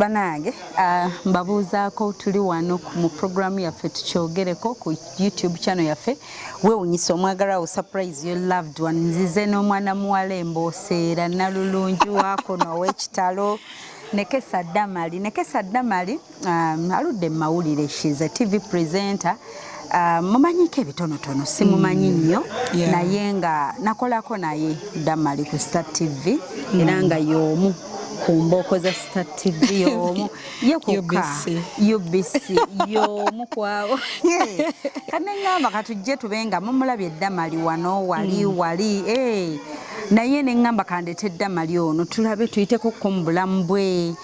Banange mbabuuzaako tuli wano mu programu yaffe tukyogereko ku YouTube channel yaffe weewunyisa omwagalwa surprise your loved one nzize n'omwana muwala Embooseera Nalulungi wakono ow'ekitalo Nekesa Damali aludde mu mawulire, she's a TV presenter. Mumanyiko ebitonotono simumanyi nnyo naye nga nakolako naye Damali ku Star TV era nga y'omu kumbooko za Star TV y'omu UBC y'omu kwabo kane ngamba katujje tubenga mumulabye Damali wano wali naye ne ngamba kandete Damali ono tulabe tuyiteko ko mu bulamu bwe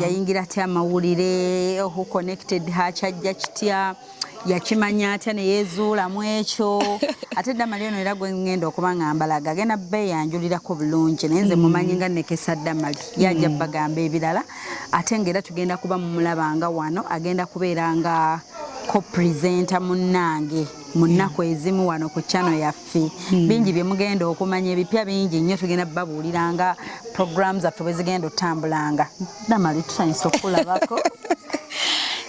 yayingira atya amawulire who connected hachajja kitya yakimanya atya ne yezuulamu ekyo ate Damali ono era gwe ngenda okuba ngambalaga agenda beeyanjulirako bulungi naye nze mumanyi nga Nekesa Damali yajja bagamba ebirala ate ngera tugenda kuba mumulabanga wano agenda kubeera nga co-presenter munnange mu nnaku ezimu wano ku channel yaffe bingi bye mugenda okumanya ebipya bingi nnyo tugenda babuuliranga programs zaffe bwe zigenda otambulanga. Damali tusanyusa okulabako.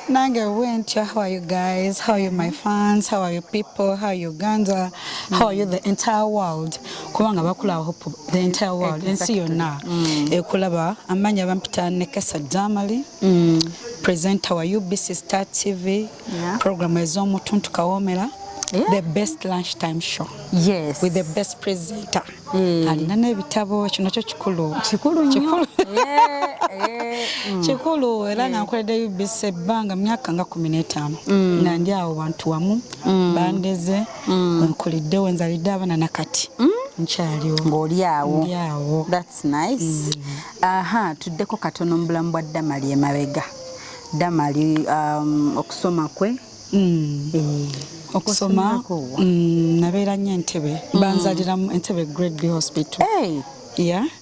Nange Wentya, how are you guys? How are you my fans? How are you people? How are you Uganda? How are you the entire world? Kubanga bakula hope the entire world ensi yonna ekulaba amanya bampita Nekesa Damali presenter wa UBC Star TV program ez'omutuntu Kawomera. The best lunchtime show. Yes. With the best presenter. Alina n'ebitabo kino kyo kikulu nnyo. Kikulu era nankoledde UBC ebbanga myaka nga 15 nga ndi awo bantu wamu bandeze nkulidde wenzalidde abana nakati nkyaliwo ng'oli awo. awo. That's nice. Tuddeko katono mu bulamu bwa Damali emabega. Damali okusoma kwe okusoma nabeera nnyo Entebbe banzalira mu Entebbe Grade B Hospital.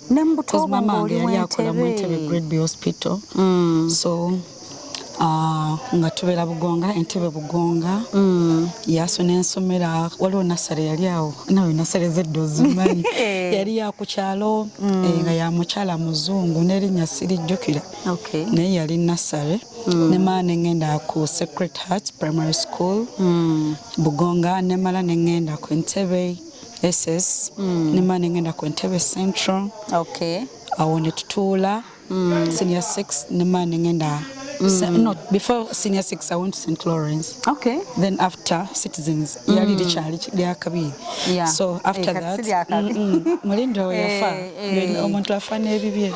Nembuto mama wange yali akola mu Entebbe Grade B Hospital. So nga tubeera Bugonga Entebbe Bugonga so nensomera waliwo nasale yali awo nawe nasale zeddo zimanyi yali yakukyalo nga ya mukyala muzungu n'erinnya sirijjukira naye yali nasale ne maana ngenda ku Sacred Heart Primary School Bugonga ne mala ngenda ku Entebbe SS ne maana ngenda ku Entebbe Central awo ne tutuula senior 6 ne maana ngenda not before senior 6 I went to St. Lawrence. Then after Citizens yali lichali lyakabi. So after that mulindo yafa omuntu afana ebibye.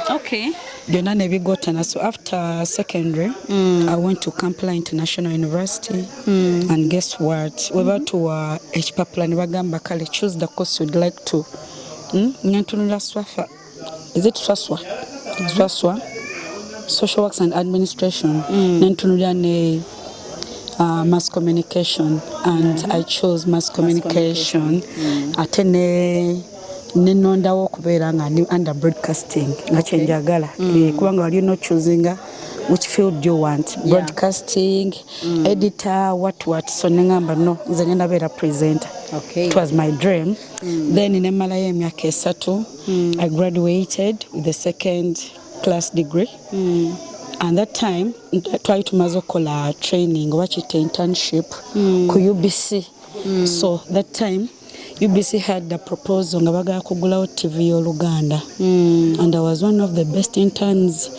Byonna ne bigotana. So after secondary I went to Kampala International University and guess what we were to H-Papula ne bagamba kale choose the course you'd like to nyantunula swafa. Is it Swaswa? Social Works and Administration, nentunulya ne Mass Communication, and I chose Mass Communication. Ate nenondawo okubeera nga ndi under broadcasting nga kyenjagala kubanga wali no choosing which field do you want, broadcasting, editor, what, so nengamba no nze ngenda beera presenter. It was my dream. Then nemalayo emyaka esatu I graduated with the second class degree and that time twali tumaze okukola training oba kiyita internship ku UBC. So that time UBC had the proposal nga bagala kugulawo TV y'Oluganda and I was one of the best interns.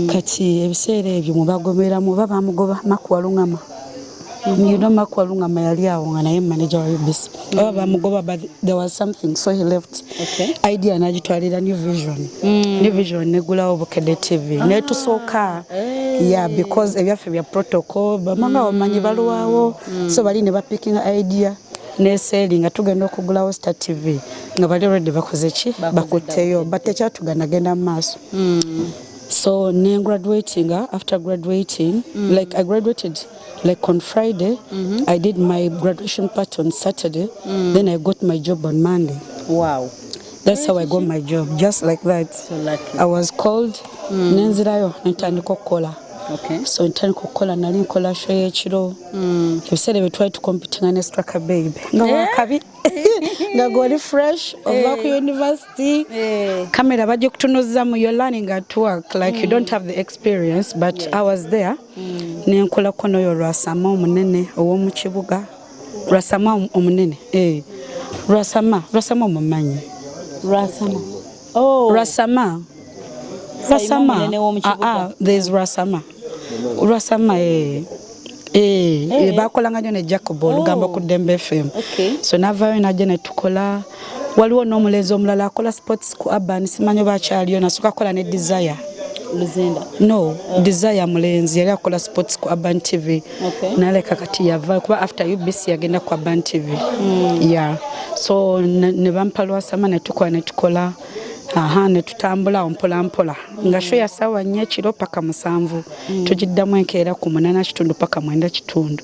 Kati ebiseera ebyo mubagomeramu oba bamugoba Makwalungama. You know Makwalungama yali awo nga naye manager wa UBC. Oba bamugoba but there was something so he left. Idea n'agitwalira New Vision negulawo Bukedde TV netusooka because ebyaffe bya protocol bamanga bamanyi baluwawo so bali ne bapicking idea neseli nga tugenda okugulawo Star TV nga bali already bakoze ki bakutteyo but tekyatugana genda mu maaso. So after graduating like I graduated like on Friday. I did my graduation party on Saturday. Then I got my job on Monday. Wow. That's how I got my job, just like that. So lucky. I was called nenzirayo ntandika okukola Okay. So ntandika okukola nali nkola show y'ekiro ebiseera bye twali tukompitinga ne Straka Baby nga wakabi nga goli fresh ova ku university kamera bajja kutunuza mu you're learning at work like you don't have the experience but I was there nenkola kono yo Lwasama omunene ow'omu kibuga Lwasama omunene Lwasama omumanyi Lwasama there's Lwasama bakolanga nyo ne Jacob olugamba ku Dembe FM so navayo najja ne tukola waliwo n'omulenzi omulala akola sports ku Urban simanyi bakyaliyo nasooka akola ne Desire Luzinda Desire mulenzi yali akola sports ku Urban TV naleka kati yava kuba after UBC yagenda ku Urban TV so ne bampa Lwasama ne tukola ne tutambula mpola nga show ya sawa 4 kilo paka 7 tujiddamu enkeera ku 8 paka 9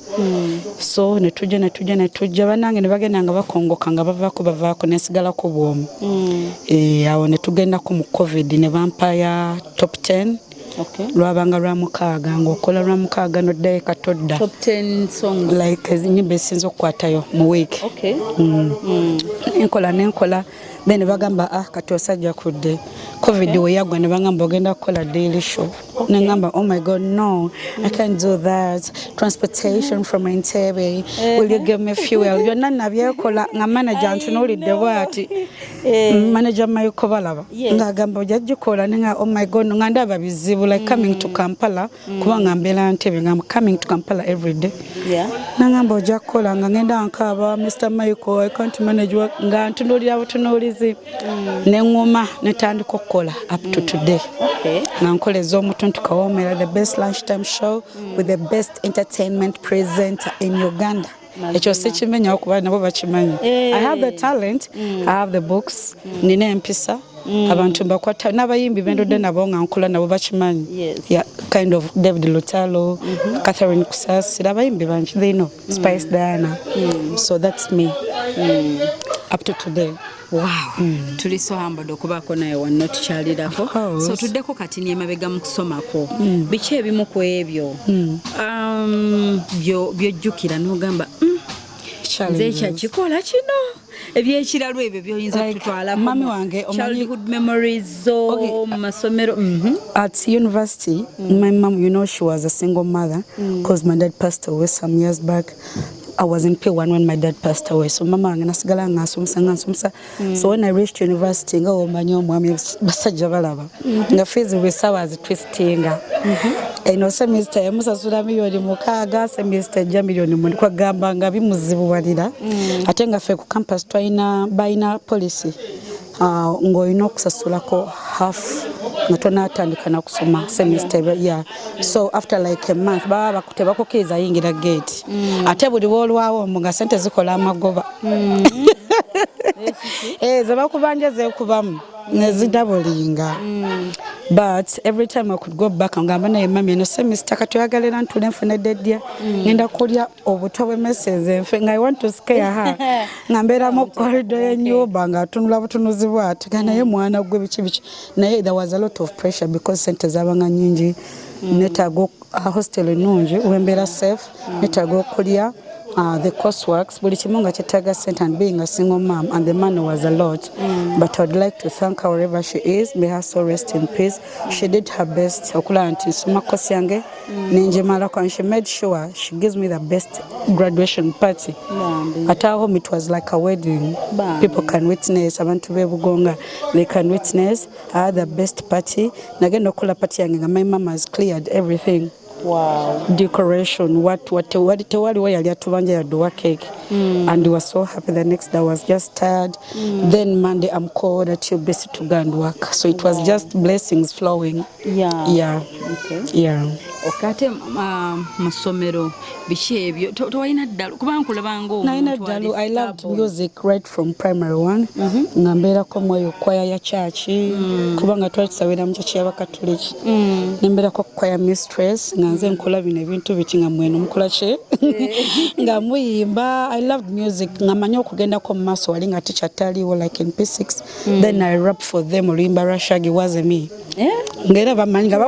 so ne tujja banange ne bagenda nga bakongoka nga bavaako nesigalako bwomu awo ne tugenda ku mu COVID ne bampa ya top 10 lwabanga lwa mukaaga ng'okola lwa mukaaga noddayo katodda top 10 songs like ezinyimba ezisinza okukwatayo mu week nenkola then bagamba kati osajja kudde COVID we yagwa ne bagamba ogenda kukola daily show nengamba oh my god no I can't do that transportation from Entebbe will you give me fuel byonna nabyekola nga manager ntunulidde bwati manager Mayuko balaba ngagamba ojajjukola nenga oh my god nga ndaba bizibu like coming to Kampala kuba nga mbeera Entebbe nga coming to Kampala every day nangamba ojakola nga ngenda nkaba Mr. Mayuko I can't manage nga ntunulira butunulizi nengoma netandika okukola up to today nga nkoleza omutuntu kawomera the best lunchtime show with the best entertainment presenter in Uganda ekyo sikimenya okuba nabo bakimanyi I have the talent I have the books nina empisa abantu bakwata n'abayimbi bendodde nabo nga nkola nabo bakimanyi kind of David Lutalo Catherine Kusasira abayimbi bangi they know Spice Diana so that's me up to today. Wow. Tuli so humbled okubaako naye wano tukyalirako so tuddeko kati n'emabega mu kusomako biki ebimu ku ebyo byojjukira n'ogamba nze kyakikola kino ebyekiralu ebyo byoyinza kutwala mami wange childhood memories zo masomero at university my mom you know she was a single mother because my dad passed away some years back. I was in P1 when my dad passed away. So mama nganasigala ngasumsa. So when I reached university nga omanyo mwami basajja balaba. Nga fees was twisting. Eno semester yamusasula miliyoni 6 semester ja miliyoni 1 kwa gamba nga bimuzibu walira. Ate nga fe ku campus bayina policy. Ngoyina okusasulako half natona atandika na kusoma semester so after like a month baba bakutebako kiza yingira gate ate buli wolwawo nga sente zikola amagoba zabakubanja zekubamu nezidabolinga but every time I could go back ngamba naye mami no semester katoyagalera ntule nfune dedya ngenda kulya obutobwe message nfe nga I want to scare her ngambera mu corridor y'ennyumba nga atunula butunuzi bwati kana ye mwana gwe bichi naye there was a lot of pressure because center zabanga nyingi netago hostel nungi wembera safe netago kulya the courseworks buli kimunga kyetaga center and being a single mom and the money was a lot but I'd like to thank her wherever she is may her soul rest in peace she did her best okula nti soma course yange ninjemala and she made sure she gives me the best graduation party at our home it was like a wedding people can witness abantu bebugonga they can witness I had the best party nagenda okula party yange my mama has cleared everything. Wow. Decoration, what yali atubanja yaduwa cake. And we were so happy. The next day I was just tired. Then Monday I'm called at your base to go and work. So it was just blessings flowing. Yeah. Okay. Yeah. Okate masomero biki ebyo towalina ddalu kubanga kulabango naina ddalu I loved music right from primary 1 ngambera ko moyo choir ya church kubanga twalisabira mu church y'abakatoliki nembera ko choir mistress nganze nkola bino ebintu bitinga mwenu mukola che nga muyimba I loved music ngamanya okugenda ko maso wali nga teacher taliwo like in P6 then I rap for them Olimba Rashagi was me ngera bamanyi nga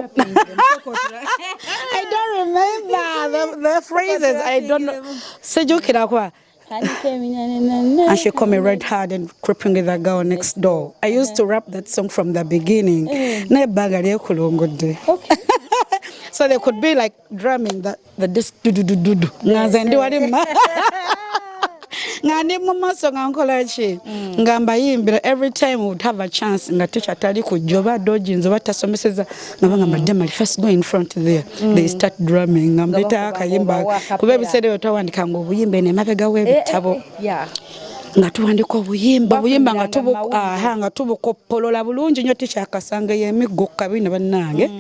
I don't remember the phrases. I don't know. Sejukira kwa. And she called me red hard and creeping with that girl next door. I used to rap that song from the beginning. Okay. So there could be like drumming the disc do do do do do. Ngandi mama so ngankola chi ngamba yimbira every time we would have a chance nga teacher tali kujoba dojinzo batasomeseza ngamba Damali first go in front there they start drumming ngambita akayimba kuba ebisere otawandika ngo buyimbe ne mabega webitabo nga tuwandika buyimba nga tubukopolola bulungi nyo teacher akasanga yemigo kabine bannange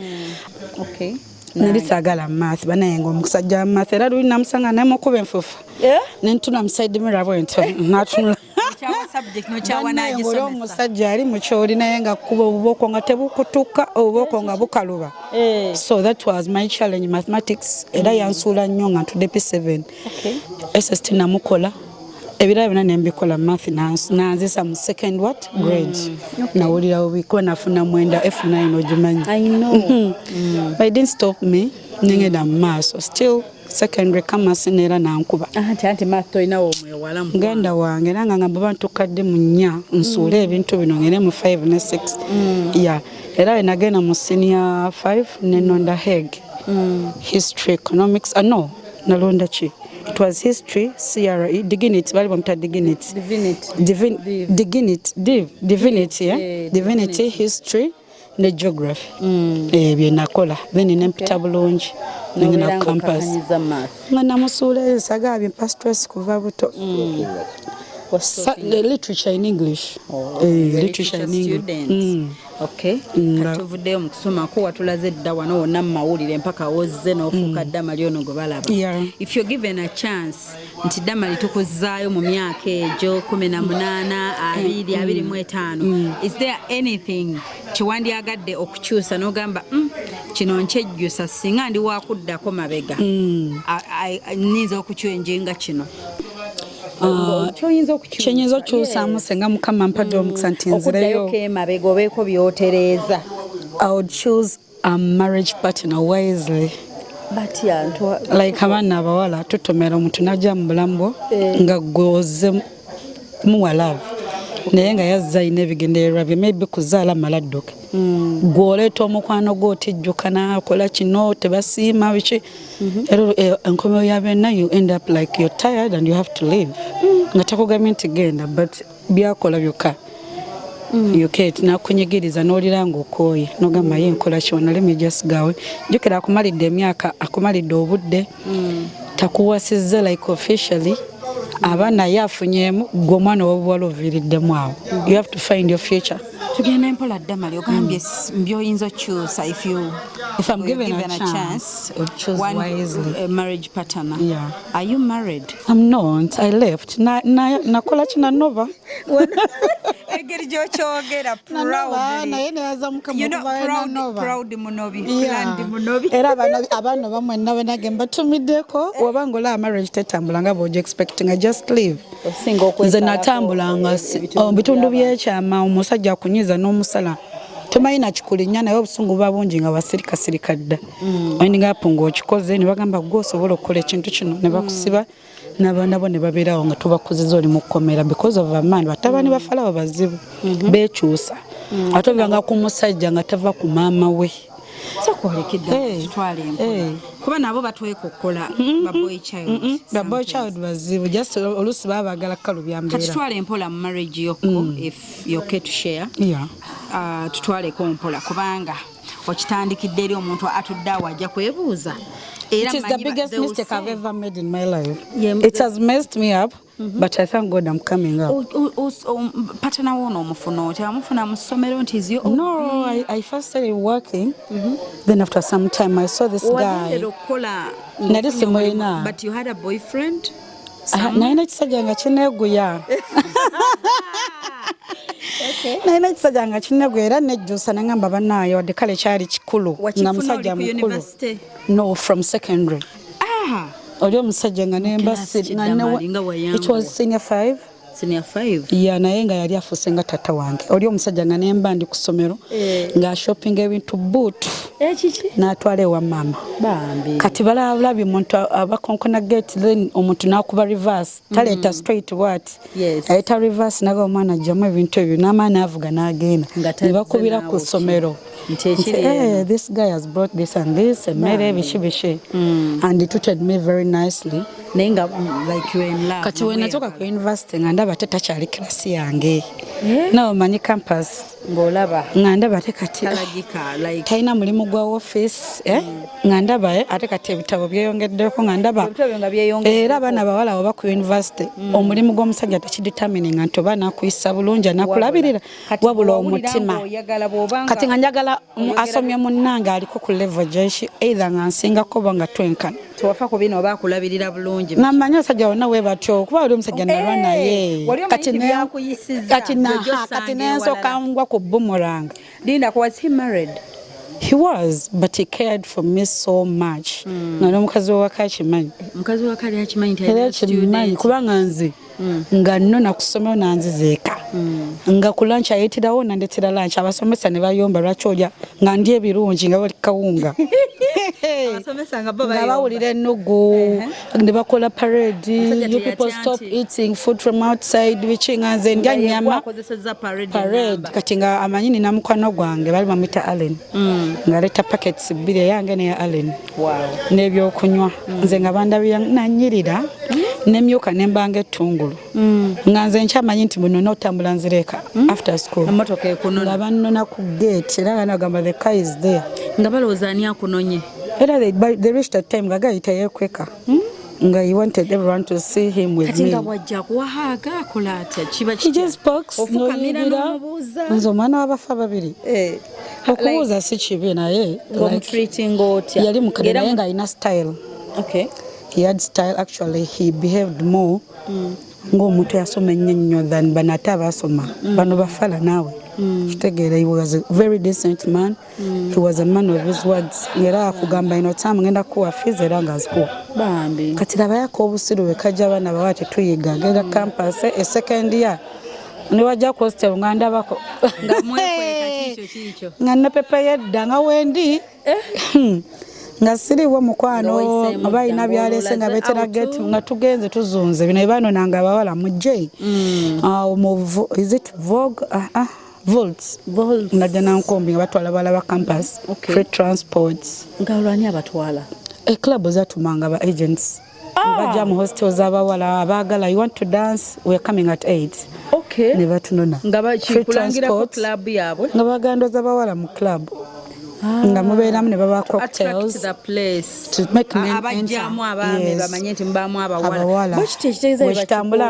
okay Nilisagala math banayengo omusajja math era luli namusanga namukuba enfufu nentuna muside mirabo ento natuna chawa subject no chawa nagisomesa omusajja ali mu kyoli naye nga kuba obuboko nga tebukutuka obuboko nga bukaluba so that was my challenge mathematics era yansula nnyo nga ntudde P7 SST namukola ebirala byonna nembikola math nanzisa mu second grade nawulira obiko nafuna mwenda F9 ogimanyi I know but it didn't stop me nengenda mu maaso still secondary commerce nera nankuba anti math toina omwewala mu ngenda wange nanga ngamba bantu kadde mu nnya nsuule ebintu bino ngene mu 5 ne 6 era nagenda mu senior 5 nenonda Hague history economics no nalonda chi it was history, CRE, divinity, divinity, history, ne geography. Nakola. Then in empita bulungi. Nengina campus. Ngana musule sagabi stress kuva buto. Literature in English. Literature in English. Okay. Katuvudde mu kusoma ko watulaze dda wano wonna mawulire mpaka wozze n'ofuuka Damali ono gwe balaba. If you're given a chance nti Damali tukuzaayo mu myaka egyo 18 25 is there anything kiwandyagadde okukyusa n'ogamba kino nkyejjusa singa ndi wakuddako mabega nniza okukywenjenga kino kyenyiza okyusaamu senga mukama mpadde omukisa nti nzireyo I would choose a marriage partner wisely. Like abaana abawala tutomera omuntu najja mu bulamu nga gwoze muwalavu naye nga yazza ayina ebigendererwa bye maybe kuzaala maladduke gw'oleeta omukwano gw'otijjuka n'akola kino tebasiima biki enkomero ya byonna you end up like you're tired and you have to leave nga takugambye nti genda but byakola byokka yoketi nakunyigiriza n'olira ng'okooye n'ogamba ye nkola kyona let me just go jjukira akumalidde emyaka akumalidde obudde takuwasizza like officially abaana yafunyeemu gwe omwana w'obuwala oviiriddemu awo you have to find your future tugenda empola Damali ogambye mbyoyinza okyusa if I'm given a chance of choose wisely a marriage partner are you married? I'm not I left nakola kinanova egeri gyokyogera proud munobi era abaana bamwe nawe nagamba batumiddeko wabanga ola marriage tetambula nga bw'oja expecting I just leave nze natambulanga bitundu byekyama omusajja akunyiza n'omusala tomayina kikulinya naye obusungu buba bungi nga wasirikasirika dda oyinga apunga okikoze ne bagamba gwe osobola okukola ekintu kino ne bakusiba n'abaana bo ne babeerawo nga tubakuziza oli mu kkomera because of amaani batabani bafalawo bazibu beekyusa ate obanga ku musajja nga tava ku maama we kuba nabo batwekokkola baboy child bazibu just olusi baabagala kalubyambeera katutwale empola mu marriage yokko if you're okay to share tutwaleko mpola kubanga okitandikidde eri omuntu atudde awo ajja kwebuuza. It is the biggest mistake I've ever made in my life. It has messed me up, but I thank God I'm coming up. Partner wono omufuna otya amufuna mu ssomero nti is you? No, I first started working. Then after some time I saw this guy. But you had a boyfriend? Naina kisajja nga kineeguya. Naina kisajja nga kineeguya era nejjusa nangamba bannaayo wadde kale kyali kikulu nga musajja mukulu. No, from secondary. Oli omusajja nga nembasi. It was senior 5. senior 5 ya naye nga yali afuuse nga tata wange oli omusajja nga nemba ndi ku ssomero nga shopping ebintu boot kiki n'atwala ewa maama bambi kati balabye omuntu abakonkona gate then omuntu n'akuba reverse taleeta straight what ayita reverse naga omwana ajjamu ebintu ebyo n'amaani avuga n'agenda ne bakubira ku ssomero this guy has brought this and this emmere bishi and he treated me very nicely naye nga like you in love kati wenatuuka ku university nga ndaba ate takyali kilasi yange nawe omanyi campus ng'olaba nga ndaba ate kati talina mulimu gwa office nga ndaba ate kati ebitabo byeyongeddeko nga ndaba era abaana bawala oba ku university omulimu gw'omusajja tekidetermining nti oba nakuyisa bulungi anakulabirira wabula omutima kati nga njagala asomye munnange aliko ku level gyeshi either nga nsingako oba nga twenkana tewafa ku bino oba akulabirira bulungi nga mmanyi omusajja wonna we batyo kuba oli omusajja nalwa naye kati nensooka ngwa ku boomerang. Linda, was he married? He was, but he cared for me so much. Nga n'omukazi w'owaka akimanyi. Mukazi w'owaka ali akimanyi nti ali student. Kubanga nze nga nnona ku ssomero nanziza eka. Nga ku lunch ayitirawo nandetera lunch abasomesa ne bayomba lwaki olya nga ndi ebirungi nga bali kawunga. Abasomesa nga bo bayomba. Bawulira ennugu ne bakola parade. You people stop eating food from outside biki nga nze ndya nnyama. Parade kati nga amanyi nina mukwano gwange bali bamwita Allen. Nga leta packets bbiri eyange neya Allen. N'ebyokunywa nze nga bandabira nanyirira nemyuka nembanga ettungulu nga nze nkyamanyi nti buno n'otambula nzireka after school emotoka ekunona nga bannona ku gate era nga nagamba the car is there nga balowooza ani akunonye era they reached a time nga gayita yeekweka nga he wanted everyone to see him with me. Kati nga wajja kuwahaaga akola atya kiba he just spoke noyibira nze omwana w'abafa babiri okubuuza si kibi naye yali mukadde naye nga alina style. He had style. Actually, he behaved more ng'omuntu yasoma ennyo than bano ate abasoma bano bafala naawe kitegeera. He was a very decent man. He was a man of his words. Ngera akugamba ino tamu ngenda kuwa fees era ngazikuwa bambi kati labayako obusiru bwekajja abaana bawa tetuyiga ngenda campus a second year ne wajja ku hostel nga ndabako nga mwekweka kicho nga nepepa yedda nga wendi nga siriwo mukwano abayina byalese nga betera gate nga tugenze tuzunze bino ebano nanga abawala mujje is it Vogue Volts najja nankombi nga batwala bala ba campus free transports nga olwani abatwala club zatumanga ba agents bajja mu hostels abawala abagala you want to dance we are coming at 8 ne batunona nga bakikulangira ku club yabwe nga bagandoza abawala mu club nga mubeeramu ne baba cocktails to make men enter bamanye nti mbamu abawala wekitambula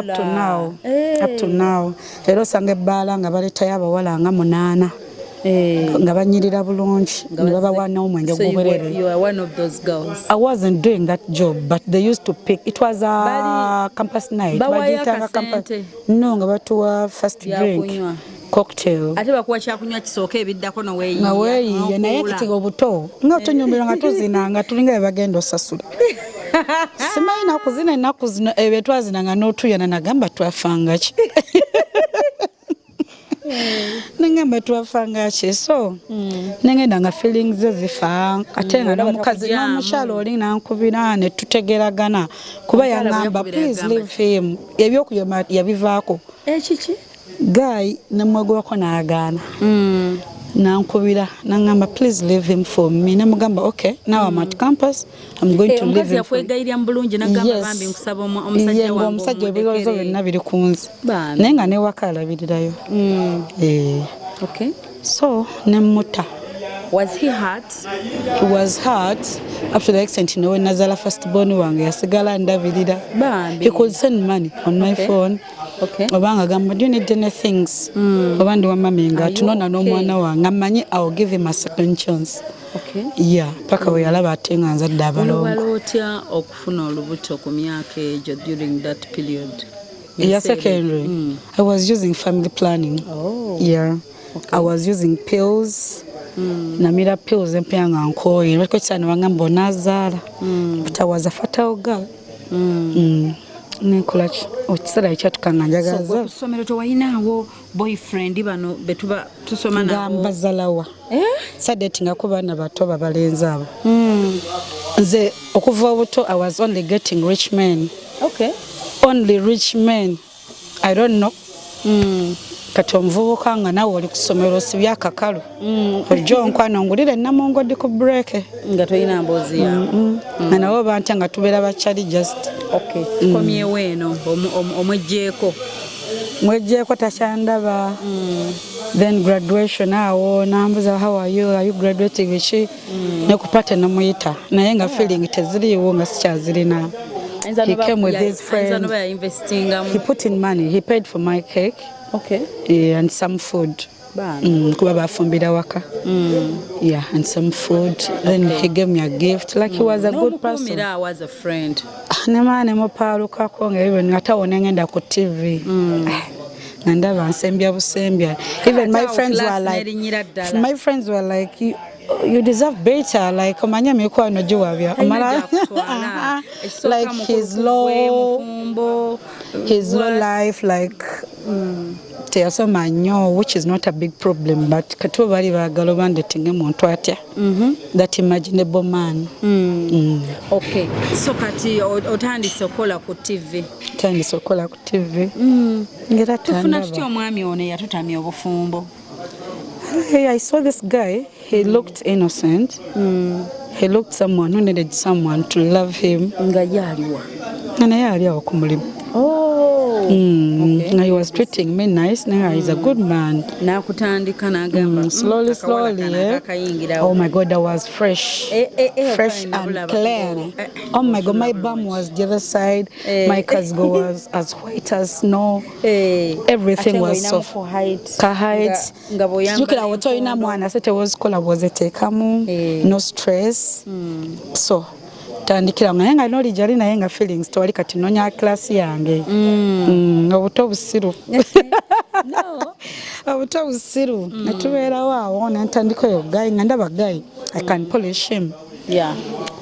up to now era osanga ebbaala nga baletayo abawala nga 8 nga banyirira bulungi ne babawana omwenge gw'obwerere. I wasn't doing that job but they used to pick. It was a campus night. No, nga batuwa first drink cocktail ate bakuwa kyakunywa kisooka ebiddako noweeyiye naye kati obuto nga tunyumbira nga tuzina nga tulinga bebagenda osasula simanyi nakuzina ennaku zino ebyo twazina nga n'otuyana nagamba twafanga ki nengamba twafanga ki so nengenda nga feelings zifa ate nga n'omukazi n'omukyala oli nankubira ne tutegeragana kuba yangamba please leave him ebyokuyoma yabivaako kiki guy namwagwako n'agaana nankubira nangamba please leave him for me namugamba okay now I'm at campus I'm going to leave him for omusajja ebirowoozo byonna biri kunze naye nga newaka alabirirayo so nemmuta. Was he hurt? He was hurt up to the extent we nazala first born wange yasigala ndabirira. He could send money on my phone. Obanga gamba do you need anything? Obandi wa mami nga tunona n'omwana wange amanyi I'll give him a second chance. Yeah, paka we yalaba atenga nzadde abalongo. Balotya okufuna olubuto ku myaka ejo during that period. Yeah, secondary. I was using family planning. Yeah. I was using pills. Namira pills empya nga nkoye lwako cyane bangamba onazaala but I was a fertile girl. Nenkola ki ekiseera ekyatukanga njagaza ku ssomero tewayinaawo boyfriend bano betuba tusoma nabo mbazalawa sadetingako baana bato babalenzi abo nze okuva obuto I was only getting rich men. Okay. Only rich men. I don't know. Kati omuvubuka nga nawe oli ku ssomero osibye akakalu ojja onkwano ngulire namongoddi ku break nga toyina mboozi yawe nga nawe oba ntya nga tubeera bakyali just komyewo eno omwejjeeko mwejjeeko takyandaba then graduation awo nambuza how are you graduating biki ne ku pate nomuyita naye nga feeling teziriiwo nga sikyazirina. He came with his friend. He put in money. He paid for my cake. Okay. Yeah, and some food. Kuba bafumbira waka. Yeah, and some food. Then he gave me a gift. Like he was a good person. No, was a friend. Nemane mupaluka ko even ngataone ngenda ku TV. Ndaba nsembya busembya. Even my friends were like you deserve better, like omanya mikwano giwabya like his low life, like teyasoma nnyo, which is not a big problem, but katuba bali bagala bandetinge muntu atya that imaginable man. Okay, so kati otandise okola ku TV ngera tufuna tutya omwami ono yatutamya obufumbo. Hey, I saw this guy. He looked innocent. He looked someone who needed someone to love him. Nga yaliwa. Naye ali awo ku mulimu. He was treating me nice. Now he's a good man. Nakutandika nagamba slowly, yeah. Oh my God, that was fresh. Fresh and clear. Oh my God, my bum was the other side. My casgo was as white as snow. Everything was soft. Kahait. Jukira wotoyina mwana sete was kola wozetekamu. No stress. So tandikira nga noli jali naye nga feelings tewali kati nonya class yange obuto busiru obuto busiru natubeera waawo nentandika oyo guy nga ndaba guy I can polish him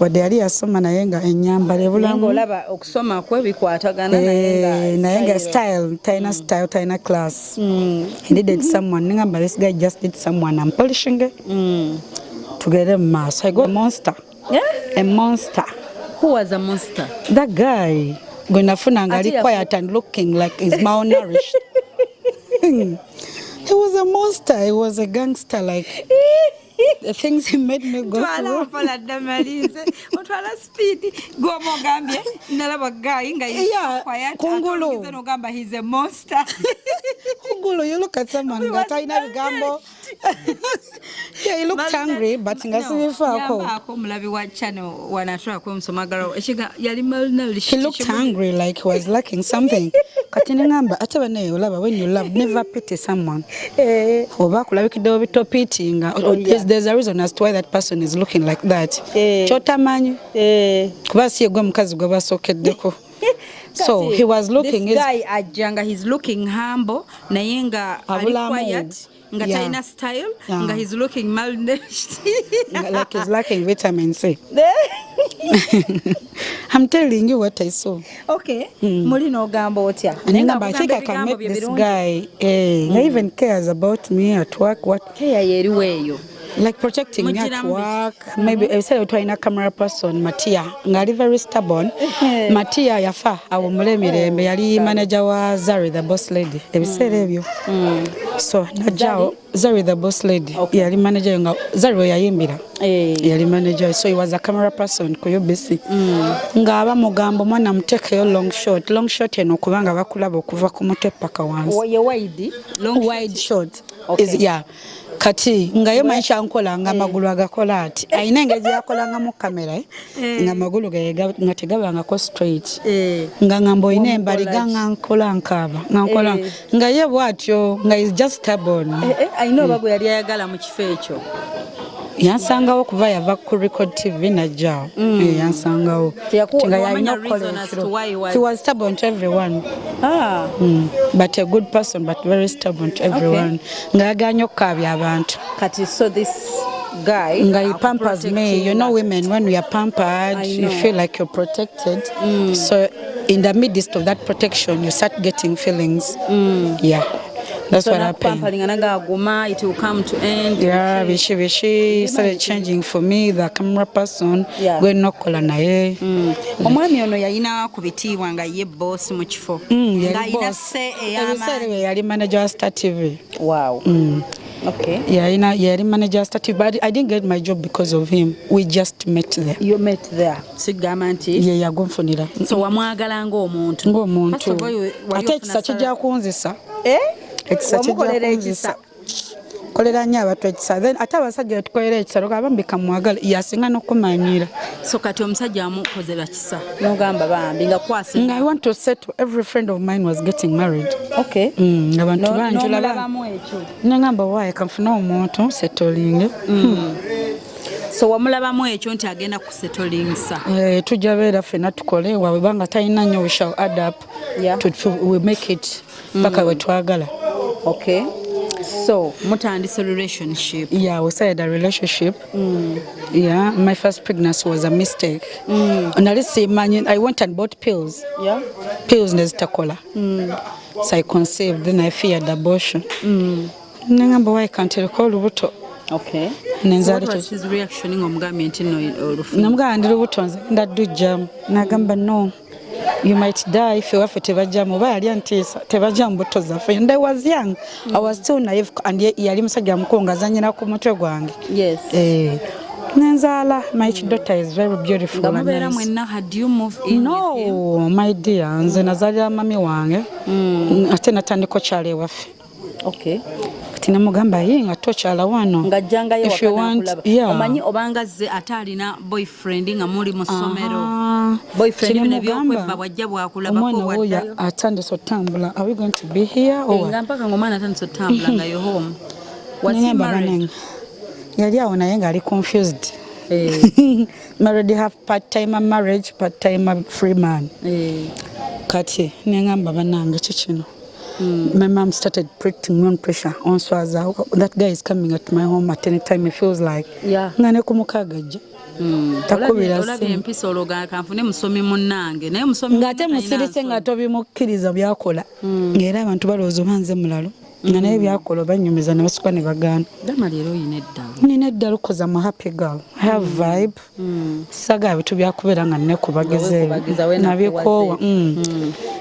wadde yali yasoma naye nga ennyambala ebulamu olaba okusoma kwe bikwatagana naye nga style talina class he needed someone ningamba this guy just need someone I'm polishing it tugere mu maaso I got a monster. Who was a monster? That guy. Gonafuna ngali quiet and looking like he's malnourished. He was a monster. He was a gangster. Like the things he made me go through. Kungulu. He's a monster. Kungulu, you look at someone that I know gambo. Yeah, he looked angry, but he looked angry, like he was lacking something. When you love, never pity someone. There's a reason as to why that person is looking like that. So he was looking. This guy Ajanga, he's looking humble. Nayenga quiet. Nga China style. Nga he's looking malnourished. Like he's lacking vitamin C. I'm telling you what I saw. Okay. Mulino gambo otya. I think I can make this guy. He even cares about me at work. What? Like protecting me at work. Maybe I said to a camera person, Matia. Ngari very stubborn. Matia yafa. Awumulemirembe yali manager wa Zari the boss lady. So najao Zari the boss lady. Yali manager nga Zari yayimbira. Yali manager. So he was a camera person ku UBC. Ngaba mugambo mwana mtekeyo long shot. Long shot eno kubanga bakulaba okuva ku mutwe paka once. Wide shot. Is kati ngaye maisha nkola nga magulu agakola ati ayina engezi yakola nga mu kamera nga magulu nga tegabanga ko straight nga ngambo ine embali ganga nkola nkaba nkola nga ye bwatyo nga is just stubborn ayino bago yali ayagala mu kifo ekyo yansangawo kuva yava ku Record TV najja yansangawo he was stubborn to everyone but a good person but very stubborn to everyone nga yaganya okukabya abantu kati so this guy Ngai pampers me. You know, women, when we are pampered, you feel like you're protected. So in the midst of that protection, you start getting feelings. Yeah. That's what happened. It will come to end. Yeah, Vishi started changing for me, the camera person. Going no kola naye. Omwami ono yalina kubitiibwa nga ye boss mu kifo. Nga ina se eyamaanyi. Yali manager wa Star TV. Wow. Okay. Yeah, yali manager wa Star TV, but I didn't get my job because of him. We just met there. You met there. Sigamba nti. Yeah, yagonfunira. So wamwagala ng'omuntu. Ng'omuntu. Ate ekisa kijja kunzisa. Wamukolera ekisa. Kolera nnyo abantu ekisa. Then ate abasajja tukolera ekisa bambi kamwagala yasinga n'okumanyira. So kati omusajja amukozera kisa. N'ogamba bambi nga kwase. I want to settle. Every friend of mine was getting married. Okay. Abantu banjula n'omulabamu ekyo. Nengamba waaye kanfuna omuntu settling. So wamulabamu ekyo nti agenda kusetolingisa. Tujja beera ffenna tukole waabwe banga talina nnyo we shall add up. Yeah. We make it paka we twagala. Okay. So mutandise relationship. Yeah, we started a relationship. Yeah, my first pregnancy was a mistake. And I went and bought pills. Yeah. Pills nezitakola. So I conceived, then I feared abortion. Nengamba why can't I call olubuto? Okay. So what was his reaction ng'omugambye nti no olufu? Namugamba ndi lubuto nze ndadujjamu. Nagamba no. You might die if you waffe tebajjamu. Oba yali antiisa tebajjamu buto zaffe. And I was young. I was still naive and yali musajja mukulu ng'azannyira ku mutwe gwange. Yes. Nenzala, my daughter is very beautiful and nice. Mwenna, had you moved in with him? No, my dear. Nze nazalira mami wange. Ate natandika okyala ewaffe. Okay. Kati namugamba ye nga tokyala wano. Ng'ajjangayo wakana kulaba. Omanyi obanga ze ate alina boyfriend nga muli mu ssomero. Boyfriend bino ebyokwebba bwajja bwakulabako waddayo. Omwana oyo atandise otambula. Are we going to be here or? Nga mpaka ng'omwana atandise otambula nga yo home. Was he married? Yali awo naye ng'ali confused. Married, have part-time marriage, part-time free man. Kati nengamba banange kikino. My mom started putting me on pressure on Swaza. That guy is coming at my home at any time. It feels like ngane kumukagaje. Olabye empisa ologa kanfune musomi munnange naye musomi ngate musirise nga tobimukkiriza byakola ng'era abantu balowooza banze mulalo nga naye byakola banyumiza ne basukwa ne bagaana. Dama leero oyina eddalu. Nina eddalu because I'm a happy girl. I have vibe. Saga bitu byakubeera nga nnekubagezeeyo nabikoowa.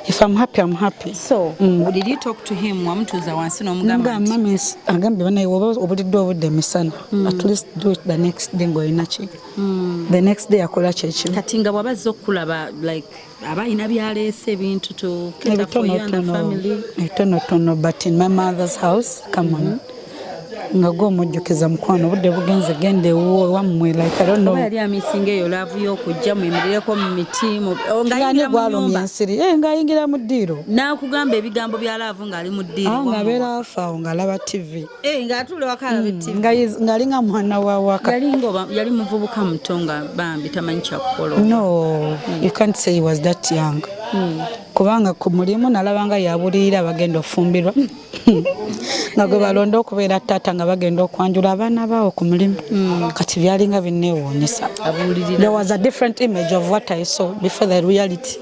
If I'm happy, I'm happy. So, did you talk to him? Wamutuuza wansi n'omugamba nti? Mami agambye banaye woba obulidde obudde emisana. At least do it the next day ng'olina ki. The next day akola kyekimu. Kati nga bw'abazze okulaba like abalina byaleese ebintu to cater for you and the family. Etonotono, but in my mother's house, come on. Nga gwe omujjukiza mukwano obudde bugenze gende wammwe like I don't know. Yali amisinga eyo laavu y'okujja muyimirireko mu miti ng'ayingira mu nyumba. Ng'ayingira mu ddiiro. N'akugamba ebigambo bya laavu ng'ali mu ddiiro. Ng'abeera afa awo ng'alaba TV. Ng'atuula waka alaba TV. Ng'ali nga mwana wa waka. Yali muvubuka muto nga bambi tamanyi kyakukola. No, you can't say he was that young. Kubanga ku mulimu nalabanga yabulirira bagenda ofumbirwa. Nga gwe balonda okubeera taata nga bagenda okwanjula abaana baawo ku mulimu. Kati byalinga binneewuunyisa. There was a different image of what I saw before the reality.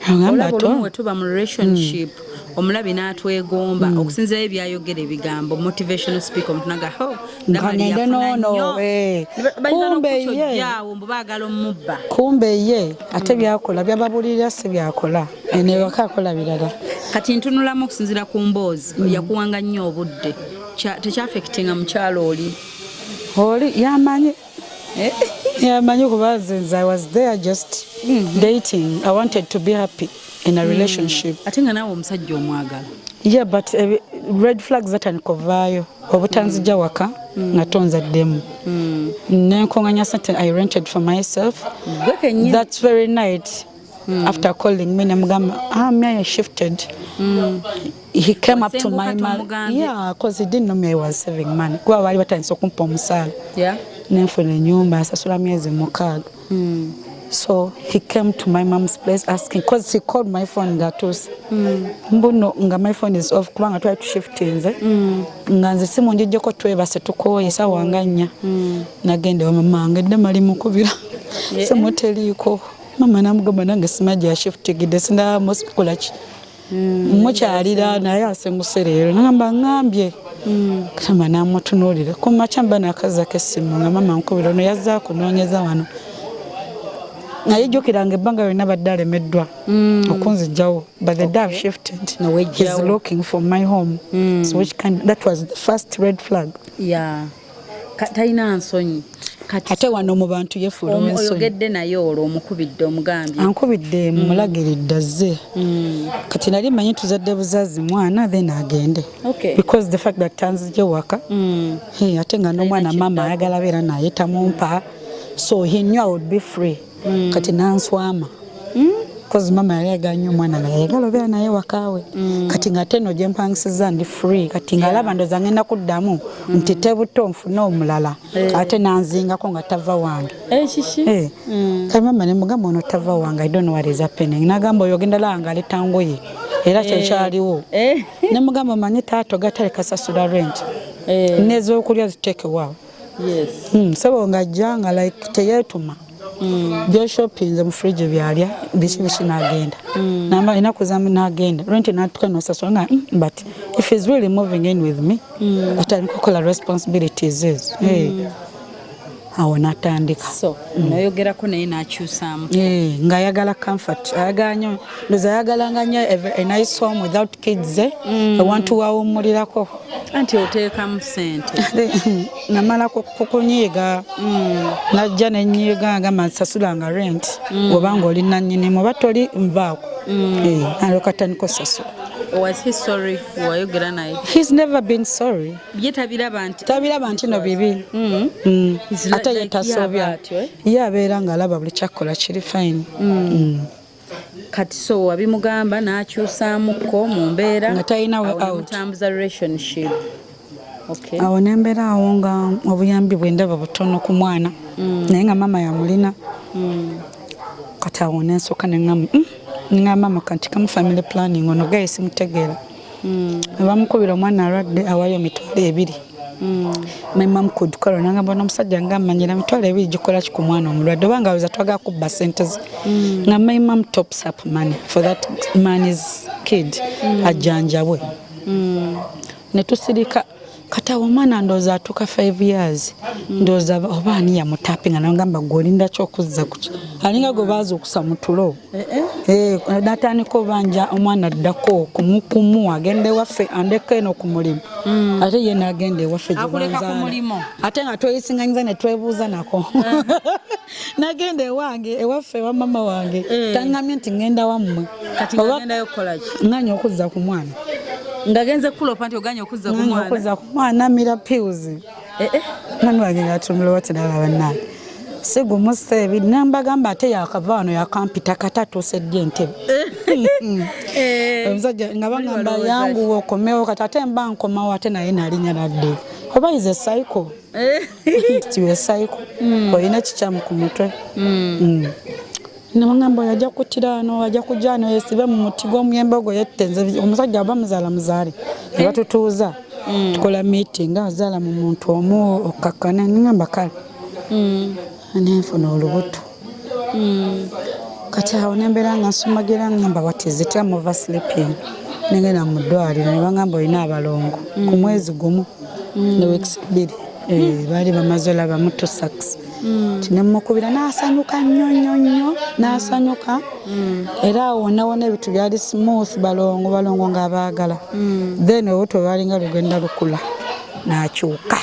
Olabulumu we tuba mu relationship omulabi n'atwegomba okusinzira ebyayogera ebigambo motivational speaker omuntu naga kumbe ye ate byakola byababulirira si byakola newaka akola birala. Kati ntunulamu okusinzira ku mboozi yakuwanga nnyo obudde tekyafekitinga mukyalo oli yamanyi kuba nze I was there just dating. I wanted to be happy in a relationship. Ate nga naawe omusajja omwagala. Yeah, but red flags zatankovaayo obutanzija waka nga tonzaddemu. Nenkonganya sente I rented for myself. That's very night. After calling me namugamba me I shifted. He came up to my mind. Yeah, because he didn't know me I was saving money. Kwa wali batandise okumpa omusaala. Nenfuna ennyumba asasula myezi 6. So he came to my mom's place asking, because he called my phone Gatus. Mbuno nga my phone is off kubanga try to shift nze. Nga nze simu njejeko twebase tukoye sawa nganya. Nagende wa mama ngedde mali mukubira. Simu teliko. Mama namugamba nange simaji ya shift gide sinda moskola ki. Mukyalira naye asenguserero nagamba ngambye. Kama namutunulira ko machamba nakaza kesimu nga mama nkubira no yazza kunoonyeza wano. Naye jokiranga ebbanga yonna badde alemeddwa okunzijawo, but the day I've shifted he's looking for my home. So that was the first red flag. Yeah. Talina nsonyi. Ate wano mu bantu yefuula ensonyi. Oyogedde naye olwo omukubidde omugambye. Ankubidde mulagiridde azze. Kati nali manyi tuzadde buzazi mwana then agende. Okay. Because the fact that tanzije waka. Ate nga n'omwana mama ayagala beera naye tamumpa. So he knew I would be free. Kati nanswama. Because mama yali aganya omwana nga yayagala obeera naye wakaawe. Kati nga teno gye mpangisiza ndi free. Kati nga alaba ndoza ngenda kuddamu nti tebuto nfuna omulala. Ate nanzingako nga tava wange. Shishi. Kati mama ne mugamba ono tava wange, I don't know what is happening. Nagamba oyo ogenda langa aleta ngoye. Era kyekyaliwo. Ne mugamba manyi taata gatale kasasula rent. N'ez'okulya ziteeke waawe. Yes. Sebo ng'ajja nga like teyeetuma. Byo shopping mu fridge byalya bishi nagenda. Namba inaku zamu nagenda. Rent natuka no sasonga but if he's really moving in with me, atali kukola responsibilities is. Awo natandika. So, nayogerako naye nakyusaamu. Nga ayagala comfort. Ayagala nnyo. Ndoza ayagalanga nnyo a nice home without kids. Awantu wawummulirako. Anti oteekamu ssente. Namala kukunyiiga. Najja ne nnyiiga ngamba nsasulanga rent. Obanga oli nannyinimu oba toli nvaako. Alokatandika osasula. Was he sorry? Wayogera naye? He's never been sorry. Ye tabiraba nti. Tabiraba nti no bibi. Ate ye tasobya. Ye abeera ng'alaba buli kyakkola kiri fine. Kati so wabimugamba n'akyusaamuko mu mbeera nga talina we out. Mutambuza relationship. Okay. Awo n'embeera awo nga obuyambi bwe ndaba butono ku mwana. Naye nga mama yamulina. Kati awo n'ensooka ne ngamba mama kanti kamu family planning ono gaye simutegeera. Bamukubira omwana alwadde awayo emitwalo 2. My mom could call nangamba n'omusajja ng'amanyira emitwalo 2 gikola ki ku mwana omulwadde obanga aweza twagala kubba ssente ze. Nga my mom tops up money for that man's kid ajjanjabwe. Ne tusirika kati awo omwana ndowooza atuuka 5 years. Ndowooza oba ani yamutapinga nangamba gwolinda kyokuzza kuki alinga gwe baaza okusa mu tulo. Natandika obanja omwana addako kumukumu agende ewaffe andeka eno ku mulimu. Ate ye n'agenda ewaffe gye banzaala. Ate nga tweyisinganyiza ne twebuuza nako. N'agenda ewange ewaffe ewa mama wange. Taŋŋamye nti ŋŋenda wammwe. Kati ng'agendayo kukola ki? Nganya okuzza ku mwana. Ngagenze kulopa nti oganya okuzza ku mwana. Okuzza ku mwana mira pills. Mwana wange ng'atumula wati n'alaba nnaani. Sigumusa ebiri nambagamba ate yakava wano yakampita kati atuusedde entebe. Omusajja nga bagamba yanguwa okomewo kati ate mba nkomawo ate naye nalinnya nadde. Oba is a cycle. Tiwe cycle. Olina kikyamu ku mutwe. Namagamba yajja kuttira wano ajja kujja wano yesibe mu muti gw'omuyembe ogwo yettenze. Omusajja aba muzaala muzaale. Ne batutuuza. Tukola meeting azaala mu muntu omu okakkana ngamba kale. Nenfuna olubuto. Kati awo nembeera nga nsumagira ngamba what is it, I'm over sleeping. Nengenda mu ddwaliro ne bangamba olina abalongo ku mwezi gumu ne weeks 2. Baali bamaze olabamu 2 sacks. Tinemukubira n'asanyuka nnyo n'asanyuka. Era awo wonna ebitu byali smooth balongo ng'abaagala. Then obuto bwalinga lugenda lukula n'akyuka.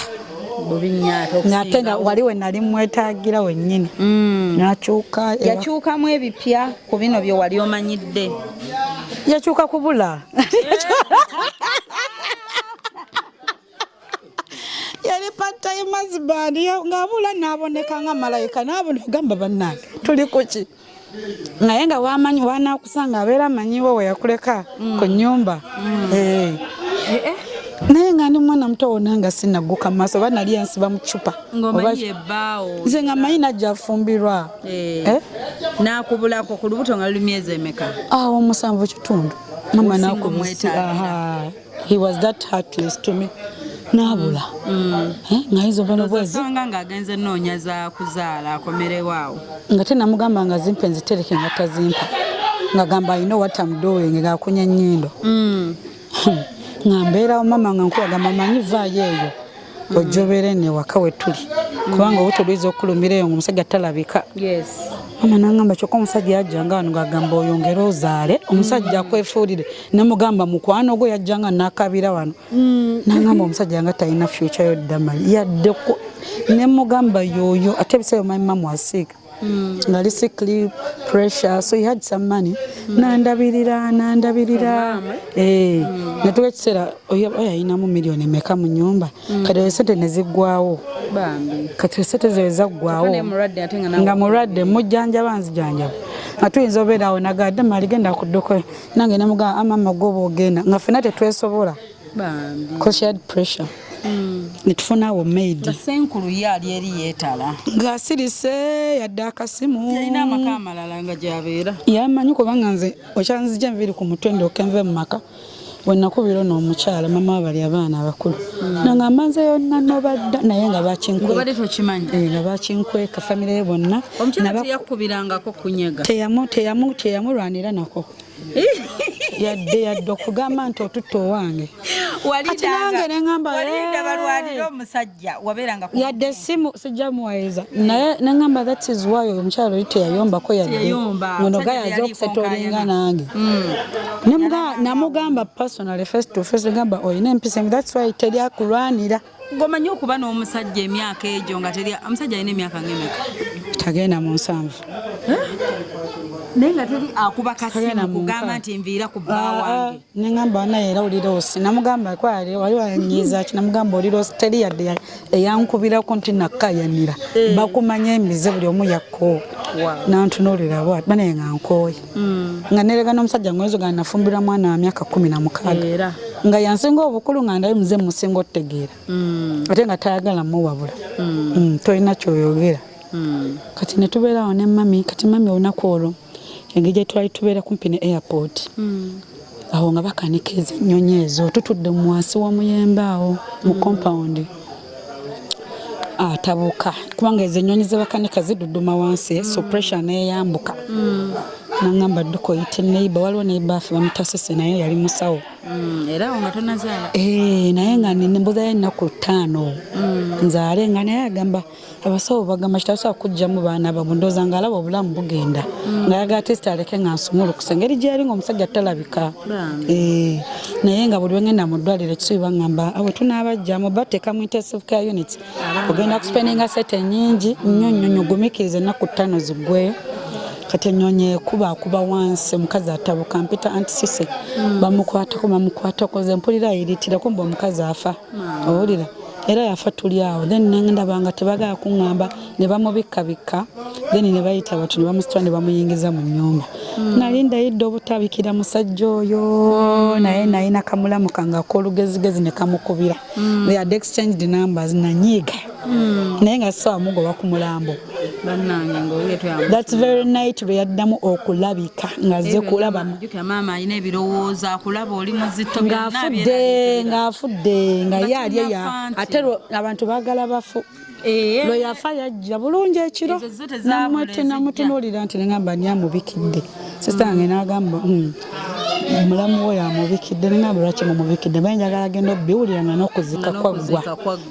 Nate nga wali we nali mwetaagira wennyini. N'akyuka. Yakyukamu ebipya ku bino bye wali omanyidde. Yakyuka kubula. Yali part-time husband ng'abula n'aboneka nga malayika n'abona ogamba bannange tuli kuki. Naye nga wamanyi wanaakusanga abeera amanyiwo we yakuleka ku nnyumba. Naye nga ndi mwana muto wonna nga sinagguka mu maaso oba nali yansiba mu ccupa. Ng'omanyi ebbaawo. Nze nga manyi najja afumbirwa. Nakubulako ku lubuto nga luli myezi emeka? Omusanvu kitundu. Mama Osinga nakubula. He was that heartless to me. Nabula. Ngaizo bano bwezi. Sanga ng'agenze nnoonya za kuzaala akomerewaawo. Nga te namugamba nga zimpe nzitereke nga tazimpa. Ngagamba I know what I'm doing ng'akunya nnyindo. Nga mbeerawo mama nga nkuwaga mamanyi vaayo eyo. Ojjobere ne waka we tuli. Kubanga obutuliza okulumira eyo ng'omusajja talabika. Yes. Mama nangamba kyokka omusajja yajjanga wano ng'agamba oyongere ozaale. Omusajja akwefuulire. Namugamba mukwano gwe yajjanga n'akabira wano. Nangamba omusajja nga talina future yodda mali. Yaddeko ne mugamba yoyo ate ebiseera my mom was sick. Ngali sickly pressure so he had some money. Nandabirira. Natuka kiseera oyo ayinamu miliyoni emeka mu nnyumba. Kati sente ne ziggwawo. Bambi. Kati sente ze zaggwawo. Nga mulwadde mujjanjaba nzijanjaba. Nga tuyinza obeerawo nagadde mali genda kuddukko. Nange namugamba mama gwoba ogenda. Nga ffenna tetwesobola. Bambi. Because she had pressure. Nitufunawo maid. Senkulu yali eri yeetala. Ng'asirise yadde akasimu. Yalina amaka amalala nga gy'abeera. Yamanyi kubanga nze okyanzija nviri ku mutwe ndyoke nve mu maka. Bwe nakubira n'omukyala mama bali abaana abakulu. Nanga mmanze yonna n'obadda naye nga bakinkweka. Ngobadde tokimanyi? Nga bakinkweka famire ye bonna. Omukyala teyakubirangako kunyega. Teyamulwanira nako. Yadde okugamba nti otutta owange. Walinda balwanira omusajja wabeeranga ku. Yadde simu sijja muwayiriza. Naye nangamba that is why omukyala oli teyayombako yadde. Ngono gayaza okusetolinga nange. Namugamba personally face to face ngamba oyina empisa that's why teri akulwanira. Ngomanyi okuba n'omusajja emyaka egyo nga teri omusajja alina emyaka ng'emeka? Tagenda mu 7. Naye nga teri akuba kasimu kugamba nti nviira ku bba wange. Nengamba naye era oli loosi. Namugamba kwali wali wanyiiza ki namugamba oli loosi teri yadde eyankubirako nti nakkayanira. Bakumanya emize buli omu yakko. Nantunuulira bw'ati banaye nga nkooye. Nga nerega n'omusajja ngwezo nga nafumbirwa mwana wa myaka 16. Nga yansinga obukulu nga ndaye muze musinga otegeera. Ate nga tayagala muwabula. Tolina kyoyogera. Kati ne tubeerawo ne mami kati mami olunaku olwo engeri gye twali tubeera kumpi ne airport. Awo nga bakanikiriza ennyonyi ezo tutudde mu wansi w'omuyembe awo mu compound. Atabuka kubanga ezo ennyonyi ze bakanika ziduduma wansi so pressure neeyambuka. Nangamba dduko yite neighbor waliwo neighbor afe bamutasese naye yali musawo. Era nga tonazaala? Naye nga nembuzayo ennaku 5 nzaale nga naye agamba abasawo bagamba kitasobola kujjamu baana babo ndowooza nga alaba obulamu bugenda ng'ayagala tesita aleke nga nsumulukuse engeri gy'eri ng'omusajja talabika. Naye nga buli wengenda mu ddwaliro ekisubi baŋŋamba awe tunaabajjamu bateeka mu intensive care unit ogenda kuspendinga sente nnyingi nnyo gumikiriza ennaku 5 ziggweyo. Kati ennyonyi ekuba wansi omukazi atabuka mpita antisise bamukwatako ze mpulira ayiritira kumbe omukazi afa owulira era yafa tuli awo then ndabanga tebagala kuŋŋamba ne bamubikka then ne bayita abantu ne bamusitula ne bamuyingiza mu nnyumba. Nali ndayidde obutabikira musajja oyo naye nayina kamulamu kange ak'olugezigezi ne kamukubira. They had exchanged numbers nanyiiga naye nga sawa mugoba ku mulambo. That's very night lwe yaddamu okulabika nga ze kulaba maama alina ebirowoozo akulaba oli muzito ng'afudde nga ye ali ate abantu baagala bafu. Lwe yafa yajja bulungi ekiro namutunuulira nti neŋŋamba ani amubikidde. Sisita yange n'agamba mulamu we yamubikidde neŋŋamba lwaki mumubikidde mbaye njagala agenda obbiwulira nga n'okuzika kwaggwa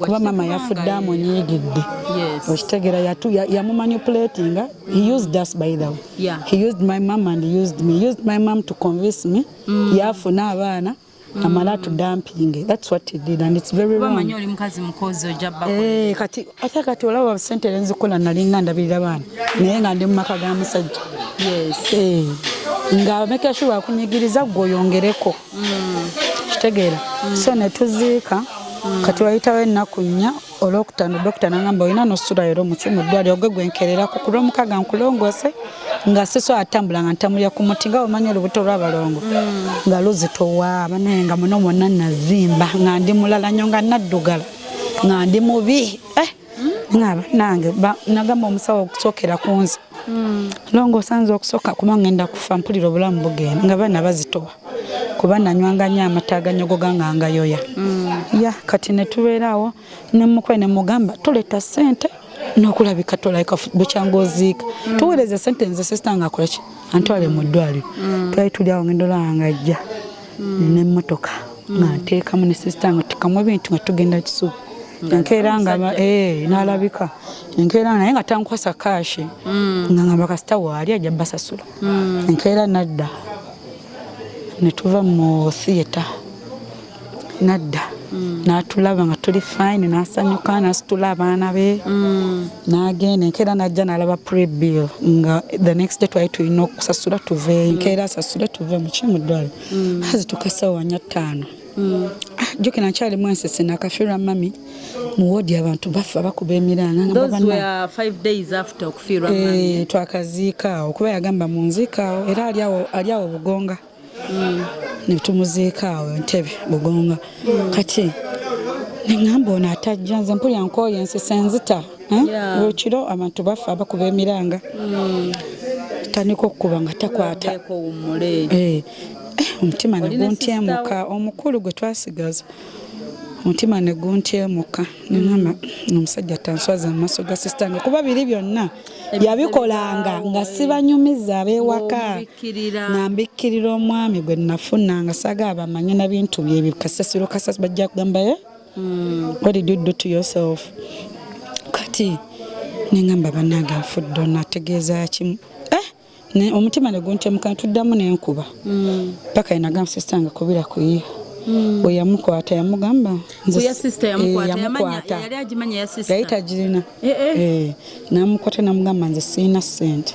kuba maama yafudde amunyiigidde. Okitegeera yamumanipulatinga. He used us by the way. He used my mom and he used me. He used my mom to convince me yafuna abaana amala to dumping. That's what he did and it's very wrong. Bamanyoli mukazi mukozi ojabba kati olaba sente lenzikola nalinga ndabirira baana naye nga ndi mu maka ga musajja. Nga make sure akunyigiriza gwoyongereko. Kitegeera so ne tuziika kati wayitawo ennaku 4 olwokutaano dokita nangamba olina nosula ero mu ddwaliro ogwe gwenkererako ku lw'omukaga nkulongoose nga siso atambula nga ntambulira ku muti nga omanyi olubuto lw'abalongo nga luzitowaaba naye nga muno mwonna nazimba nga ndi mulala nnyo nga naddugala nga ndi mubi nga nange nagamba omusawo okusookera ku nze longo sanzo okusoka kuba ngenda kufa mpulira obulamu bugenda nga bana bazitoba kuba nanywanga nnyo amata aganyogoga nga yoya ya kati ne tubeerawo ne mukwe ne mugamba tuleta ssente n'okulabika tolaika bukyangu oziika tuweereze ssente nze sisita nga akolaki antwale mu ddwaliro twali tuli awo ngendola nga ajja n'emmotoka nga nteekamu ne sisita nga tekamu ebintu nga tugenda kisubu enkeera nga n'alabika enkeera naye nga tankwasa kaashi nga ngamba kasita waali ajja basasula enkeera nadda ne tuva mu theatre nadda n'atulaba nga tuli fine n'asanyuka n'asitula abaana be n'agenda enkeera n'ajja n'alaba pre-bill nga the next day twali tulina okusasula tuve enkeera asasule tuve mu kimuddwaliro azituka ssaawa 4:05 jukira nkyalimu ensese nakafiirwa mami mu woodi abantu bafa bakuba emiranga twakaziika awo kuba yagamba munziika awo era ali awo Bugonga ne tumuziika awo Entebbe Bugonga kati neŋŋamba ono atajja nze mpulira nkooye ensese enzita olukiro abantu bafa bakuba emiranga tandika okukuba nga takwata omutima ne guntyemuka omukulu gwe twasigaza omutima ne guntyemuka neŋŋamba omusajja tanswaza mu maaso ga sisita nga kuba biri byonna yabikolanga nga sibanyumiza ab'ewaka nambikkirira omwami gwe nafuna nga saga abamanye na bintu bye kasasiro bajja kugamba what did you do to yourself kati neŋŋamba bannange nfudde onategeeza kimu omutima ne guntyemuka tuddamu n'enkuba paka inagamba sisita nga kubira kuyiha bwe yamukwata yamugamba yali tagirina namukwata namugamba nze siina ssente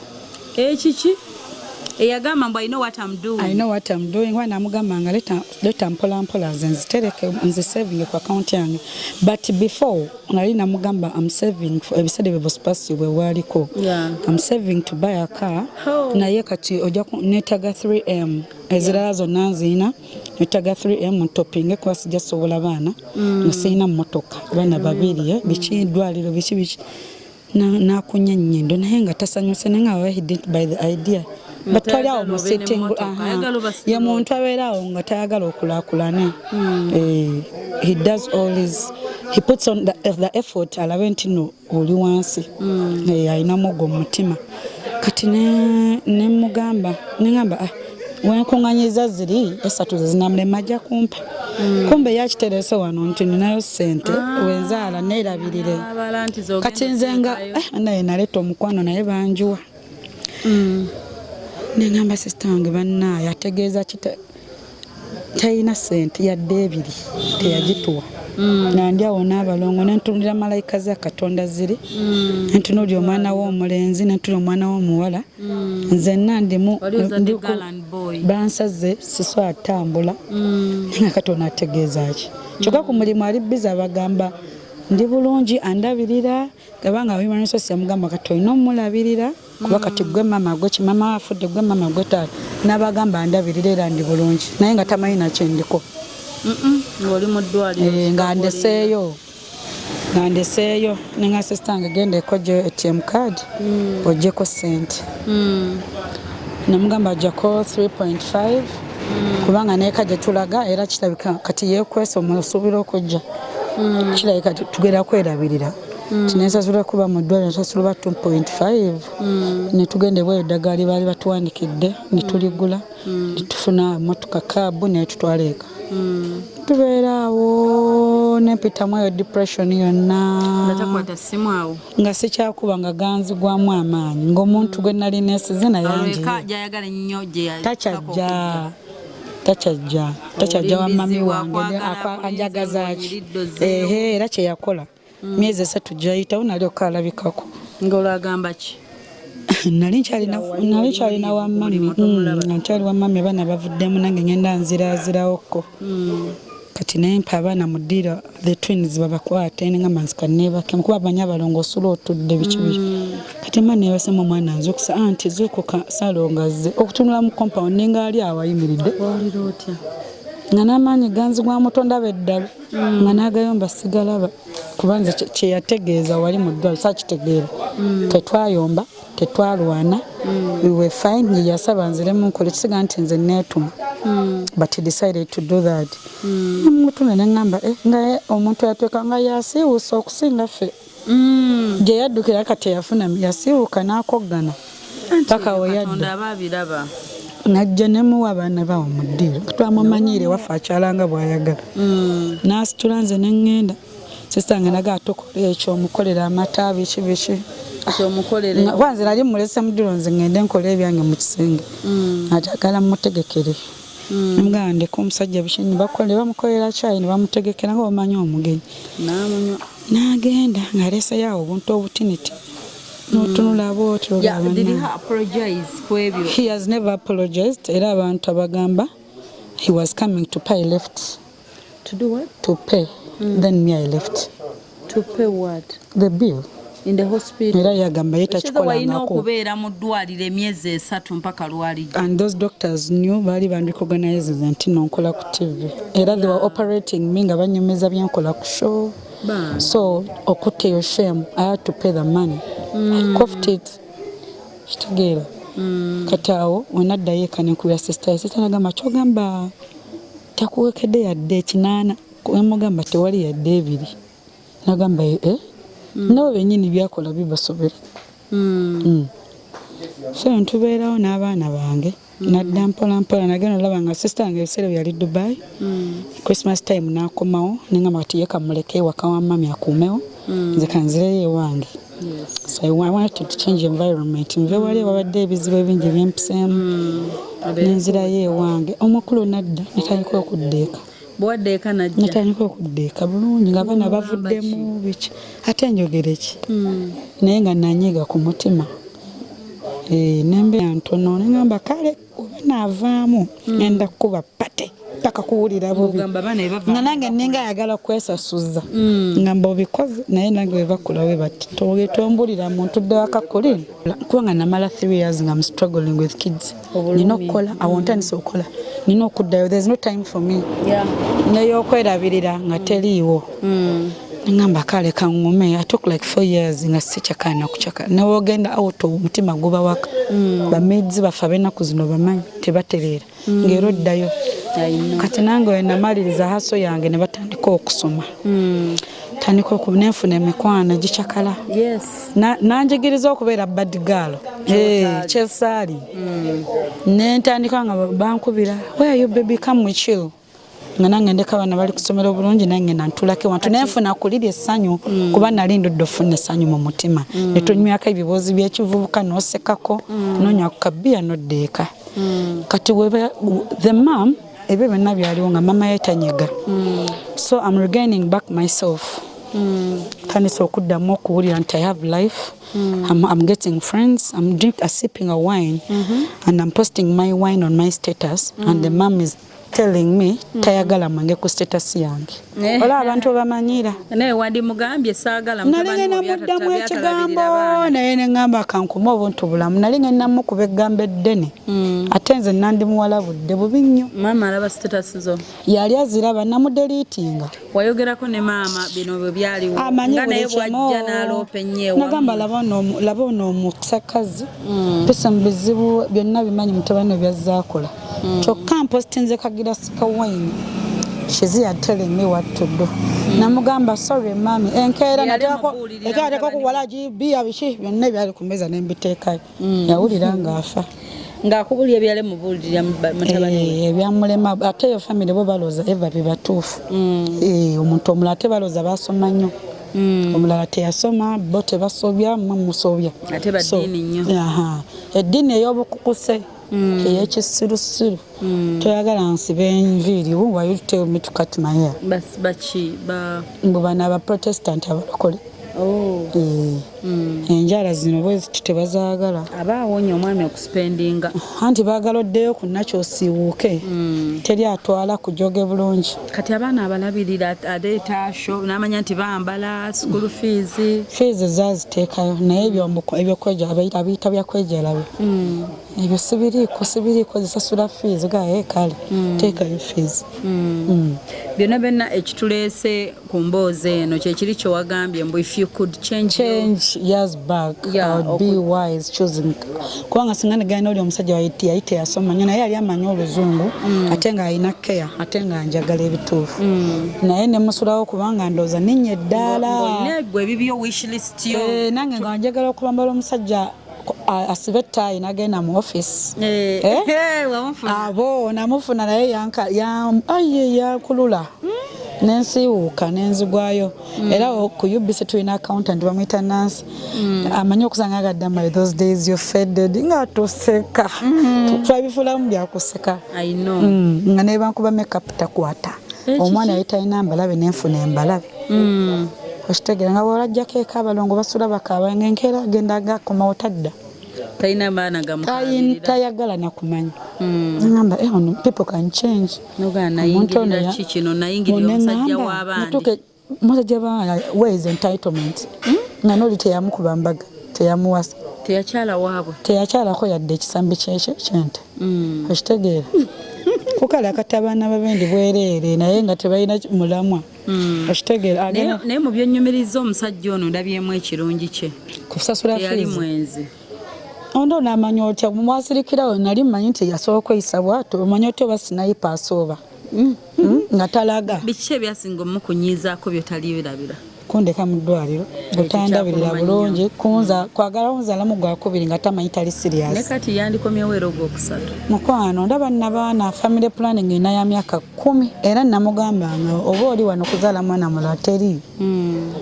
kiki eyagamba mbu I know what I'm doing wa namugamba nga leta mpolampola nze nzitereke nze saving ku account yange but before nali namugamba I'm saving for ebisadde bwebosipasi bwe bwaliko I'm saving to buy a car naye kati ojja netaga 3M ezirala zonna nziina netaga 3M ntopinge kuba sijja sobola baana nga siina mmotoka baana babiri biki ddwaliro biki nakunya nnyindo naye nga tasanyuse nenga he didn't buy the idea batwali awo mu sitting ye muntu abeera awo nga tayagala okulaakulane he does all his he puts on the effort alabe nti no oli wansi alinamu ogwo mu mutima kati neŋŋamba wenkuŋŋanyiza ziri esatu zezinamulema ajja kumpa kumbe yakiterese wano nti ninayo ssente wenzaala neerabirire kati nze nga naye naleeta omukwano naye banjuwa neŋŋamba sisita wange bannaaye ategeeza talina ssente yadde ebiri teyagituwa nandi awo n'abalongo nentunulira malayika za Katonda ziri nentunuulira omwana w'omulenzi nentunuulira omwana w'omuwala nzenna ndimu bansaze siswa atambula nga Katonda ategeeza ki kyokka ku mulimu ali biza bagamba ndi bulungi andabirira gabanga Human Resources yamugamba kati olina omulabirira kuba kati gwe mama gwe kimama afudde gwe mama gwe taali n'abagamba andabirira era ndi bulungi naye nga tamanyi nakyendiko ng'oli mu ddwaliro nga ndeseeyo nenga sisita nga genda ekojja ATM card ojjeko ssente namugamba ajjako 3.5 kubanga neeka gye tulaga era kirabika kati yeekwesa omusuubira okujja kirabika tugenda kwerabirira tinensasula kuba mu ddwaliro nsasula ba 2.5 netugendebwa eddagala libaali batuwandikidde netuligula netufuna motoka kaabu netutwala eka tubeera awo nempitamu eyo depression yonna nga sikyakuba nga ganzigwamu amaanyi ng'omuntu gwe nali neesize naye takyajja wa mami wange anjagazaki era kyeyakola myezi 3 gyayitawo nalyoka alabikako ng'olagamba ki nali nkyalina wa mami nkyali wa mami abaana bavuddemu nange ngenda nziraziraokko kati naye mpa abaana mu ddiiro the twins babakwate neŋŋamba nzikanneebakemu kuba abanye abalongo osula otudde biki kati mma neebasemu omwana nzukusa anti zuukuka salongazze okutunula mu compound ninga ali awayimiridde nga n'amaanyi ganzigwamu tondaba eddalo nga n'agayomba sigalaba kubanza kye yategeeza wali mu ddwaliro saakitegeera tetwayomba tetwalwana we were fine ye yasaba nziremu nkole kisiga nti nze neetuma but he decided to do that mutune neŋŋamba nga omuntu yateeka nga yasiiwuusa okusinga ffe gye yaddukira kati yafuna yasiiwuuka n'akoggana paka we yadda najja nemuwa abaana bawo mu ddiiro twamumanyiire waffe akyalanga bw'ayagala n'asitula nze neŋŋenda sisita nga naga atokola ekyo omukolera amata biki kwanze nali mulese mu ddiiro nze ŋŋende nkola ebyange mu kisenge atagala mmutegekere namugamba ndeka omusajja biki bakole bamukolera kyayi ne bamutegekera nga omanyi omugenyi n'agenda ng'aleeseyo awo obuntu obutiniti n'otunula bwotyo he has never apologized era abantu abagamba he was coming to pay left to do what to pay then me I left to pay what the bill in the hospital era yagamba yetakikolangako okubeera mu ddwaliro emyezi 3 mpaka lwali and those doctors knew bali bandrecognize nti nonkola ku TV era they were operating me nga banyumeza byenkola ku show so okutta your shame I had to pay the money I coughed it kitegeera kati awo wenaddayo eka nenkubira sister nagamba kyogamba takuwekedde yadde ekinaana emugamba tewali yadde ebiri nagamba nabo bennyini byakola bibasobera so ntubeerawo n'abaana bange nadda mpolampola nagenda olaba nga sister wange ebiseera byali Dubai Christmas time n'akomawo neŋŋamba kati ye kamuleke ewaka wa mami akuumewo nze kanzireyo ewange so I wanted to change environment nve wali babadde ebizibu ebingi byempiseemu nenzirayo ewange omukulu nadda netandika okuddeeka natandika okuddeeka bulungi nga abaana bavuddemu biki ate njogere ki naye nga nanyiga ku mutima nembeera ntono neŋŋamba kale oba naavaamu ngenda kukuba pate paka kuwulira bubi nga nange ninga ayagala kwesasuza nga mbobikoze naye nange webakulawe bati tombulira muntu dde wakakulini kubanga namala 3 years nga I'm struggling with kids nina okukola awontandisa okukola nina okuddayo there's no time for me neyokwerabirira nga teriiwo ngamba kale kangume I took like 4 years nga sikyakana kuchaka newogenda out omutima guba waka bamedzi bafa benaku zino bamanyi tebatereera ngero oddayo kati nange wenamaliriza haso yange ne batandika okusoma tandika okubunenfuna emikwana gikyakala nanjigiriza okubeera bad girl kyesaali nentandika nga bankubira where you baby come we chill nga nange ndeka abaana bali kusomera obulungi nange nantulako ewantu nenfuna kulira essanyu kuba nali ndudde ofuna essanyu mu mutima netonywako ebibuuzi by'ekivubuka nosekako nonya ku kabiya noddeeka kati the mom ebyo byonna byaliwo nga mama yetanyega so I'm regaining back myself tandisa okuddamu okuwulira nti I have life I'm getting friends I'm sipping a wine and I'm posting my wine on my status and the mom is telling me tayagala mange ku status yange ola abantu bamanyira naye wandi mugambye saagala mutabani wa muddamu ekigambo naye neŋŋamba kankuma obuntu bulamu nali ngenda mukuba eggambo eddene ate nze nandi muwala budde bubi nnyo maama alaba status zo yali aziraba namudeliitinga wayogerako ne maama bino bwe byaliwo nga naye bwajja n'aloopa ennyo nagamba laba ono omusakazi pesa mu bizibu byonna bimanyi mutabani we byazaakola kyokka mpostinze kagirasi ka wine she's telling me what to do namugamba sorry mami enkeera nateko kuwalaji bia bishi byonna byali ku meza nembiteekayo yawulira ngaafa ng'akubulya ebyale mubulirira mutabani ebyamulema ate yo family bo balooza eva bibatuufu omuntu omulala tebaloza basoma nnyo omulala teyasoma bo tebasobya musobya ate baddiini nnyo eddiini ey'obukukuse ey'ekisirusiru toyagala nsibe enviiri why you tell me to cut my hair baki mbu bano abaprotestant abalokole enjala zino bwe tebazaagala abaawonya omwami okuspendinga anti baagala oddeyo ku nakyo osiiwuuke teri atwala kujoge bulungi kati abaana abalabirira aleeta sho n'amanya nti bambala school fees zaziteekayo naye abiyita byakwejalabe ebyo sibiriiko zisasula fees gaye kale teekayo fees byonna byonna ekituleese ku mboozi eno kyekiri kyewagambye mbu if you could change years back I would be wise choosing kubanga singa negana oli omusajja yayite yasoma nnyo naye yali amanyi oluzungu ate nga alina care ate nga njagala ebituufu naye nemusulawo kubanga ndooza ninnya eddaala gwe ebibyo wish list yo nange nga njagala okulambala omusajja asibe ettaayi nagenda mu office abo namufuna naye yankulula nensiiwuuka nenzigwayo era ku UBC tulina accountant bamuyita Nancy amanyi okusanga agadde amale those days you faded nga tuseka twabifulamu byakuseka nga ne bankuba makeup takwata omwana yali talina mbalabe nenfuna embalabe okitegera nga bwolajjako eka abalongo basula bakaaba ngenkeera agenda agakomawo tadda tayagala nakumanya ngamba people can change musajja where's entitlement nga noli teyamukuba mbaga teyamuwasa teyakyalako yadde ekisambi kyente okitegeera kukale akati abaana babendi bwereere naye nga tebalina mulamwa okitegeera naye mu byennyumiriza omusajja ono ndabyemu ekirungi kye kusasula yali mwenzi ondo namanya otya mwasirikirawo nali mmanyi nti yasobola okweyisa bw'atyo omanyi otya oba sinayipa asooba nga talaga biki ebyasinga omukunyiizaako byotali birabira kundeka mu ddwaliro butandabirira bulungi kwagala onzalamu gwakubiri nga tamanyi tali serious ne kati yandikomyewo era ogwokusatu mukwano ndaba nabaana family planning ina ya myaka 10 era namugambanga oba oli wano kuzaala mwana mulala teri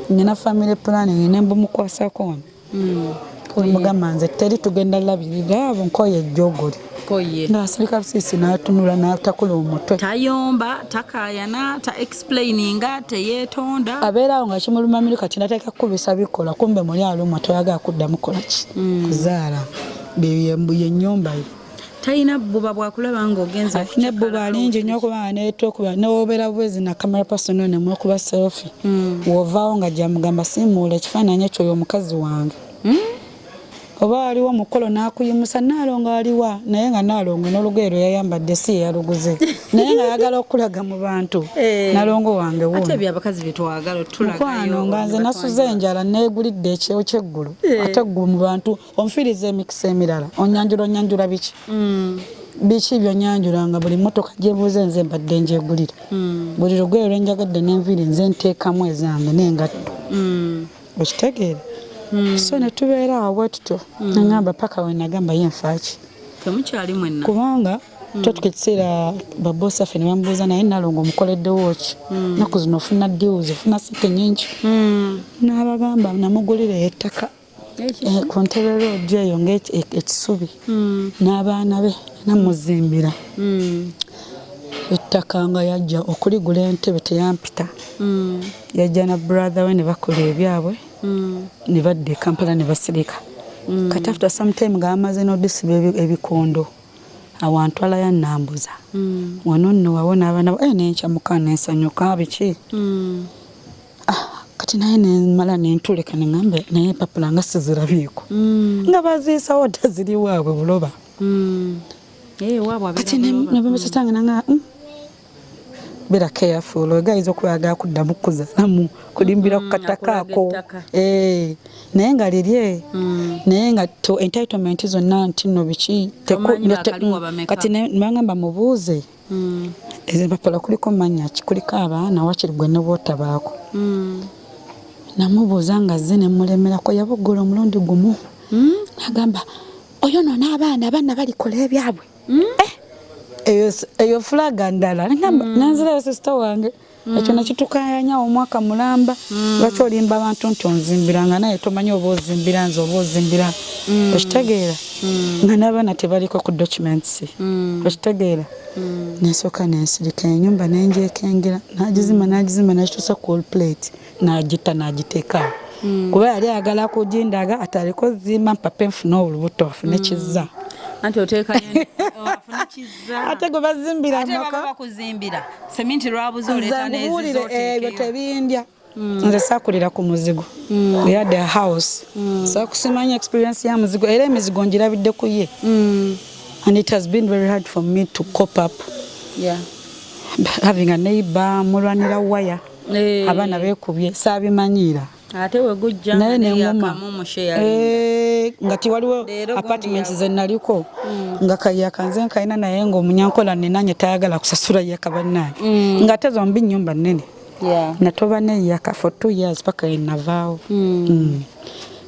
nina family planning nembumukwasako wano mugamba nze teri tugenda labirira abo nkoye ejjogoli ngaasirika busisi n'atunula n'atakula omutwe tayomba takayana ta explaininga teyeetonda abeerawo nga kimulumamiru kati nateeka kukubisa bikola kumbe muli alumwa toyagala kuddamu kolaki kuzaala yennyumba ye talina bbuba bwakulaba ng'ogenza ne bbuba lingi nnyo okubanga neetokuba newobeera bwezi na kamera personal nemwokuba selfie wovaawo nga gyamugamba simuula ekifaananyi ekyo oyo omukazi wange oba aliwo mukolo nakuyimusa naalongo aliwa naye nga naalongo n'olugoye lwe yayambadde si yaluguze naye nga ayagala okulaga mu bantu nalongo wange wuno ate byabakazi byetwagala tulagayo nga nze nasuze enjala neegulidde ekyewo ky'eggulu ate ggulu mu bantu onfiiriza emikisa emirala onyanjula biki biki byonyanjula nga buli motoka gyebuuze nze mbadde njegulira buli lugoye lwenjagadde n'enviiri nze nteekamu ezange n'engatto okitegeera so netubeera awo bwetutyo nagamba paka wenagamba yenfaaki temukyali mwenna kubanga totuka ekiseera babosi affe ne bamubuuza naye nalongo omukoleddewo ki naku zino ofuna deals ofuna sente nyingi n'abagamba namugulira ettaka ku Ntebe Road eyo ng'ekisubi n'abaana be namuzimbira ettaka nga yajja okuligula entebe teyampita yajja na brother we ne bakola ebyabwe ne badde Kampala ne basirika kati after some time nga amaze n'odisiba ebikondo awantwala ya Nambuza wano nno wawona abaana nenkya muka nensanyuka biki kati naye nemala nentuleka neŋŋambe naye papula nga sizirabiiko nga baziisawo taziri waabwe buloba kati nebamesasanga nanga beera careful ogayiza okwagala kuddamu kuzaalamu kulimbira ku kataka ako naye nga lirye naye nga entitlement zonna nti nno biki kati nebagamba mubuuze ezempapula kuliko manya ki kuliko abaana wakiri gwe ne bwotabaako namubuuza nga ze nemulemerako yabogola omulundi gumu nagamba oyo no n'abaana balikola ebyabwe eyo fulaga ndala nanzirayo sisita wange ekyo nakitukayanya omwaka mulamba lwaki olimba abantu nti onzimbiranga naye tomanyi oba ozimbira nze oba ozimbira okitegeera nga n'abaana tebaliko ku documents okitegeera nensooka nensirika enyumba nenjekengera nagizima nakituusa ku all plate nagita nagiteekaawo kuba yali ayagala kujindaga ataliko zimba mpapa enfuna olubuto afune kizza anti oteekanye afune kizza ate gwe bazimbira ate baba bakuzimbira seminti lwabuze oleeta n'ezizo ebyo tebindya nze saakulira ku muzigo we had a house so kusimanya experience ya muzigo era emizigo ngirabidde ku ye and it has been very hard for me to cope up having a neighbor mulwanira waya abaana beekubye saabimanyira ate we gujja nga tiwaliwo apartment ze naliko nga kayaka nze nkayina naye ng'omunyankola nenanye tayagala kusasula yaka bannange nga ate zombi nnyumba nnene natoba neyaka for 2 years paka enavaawo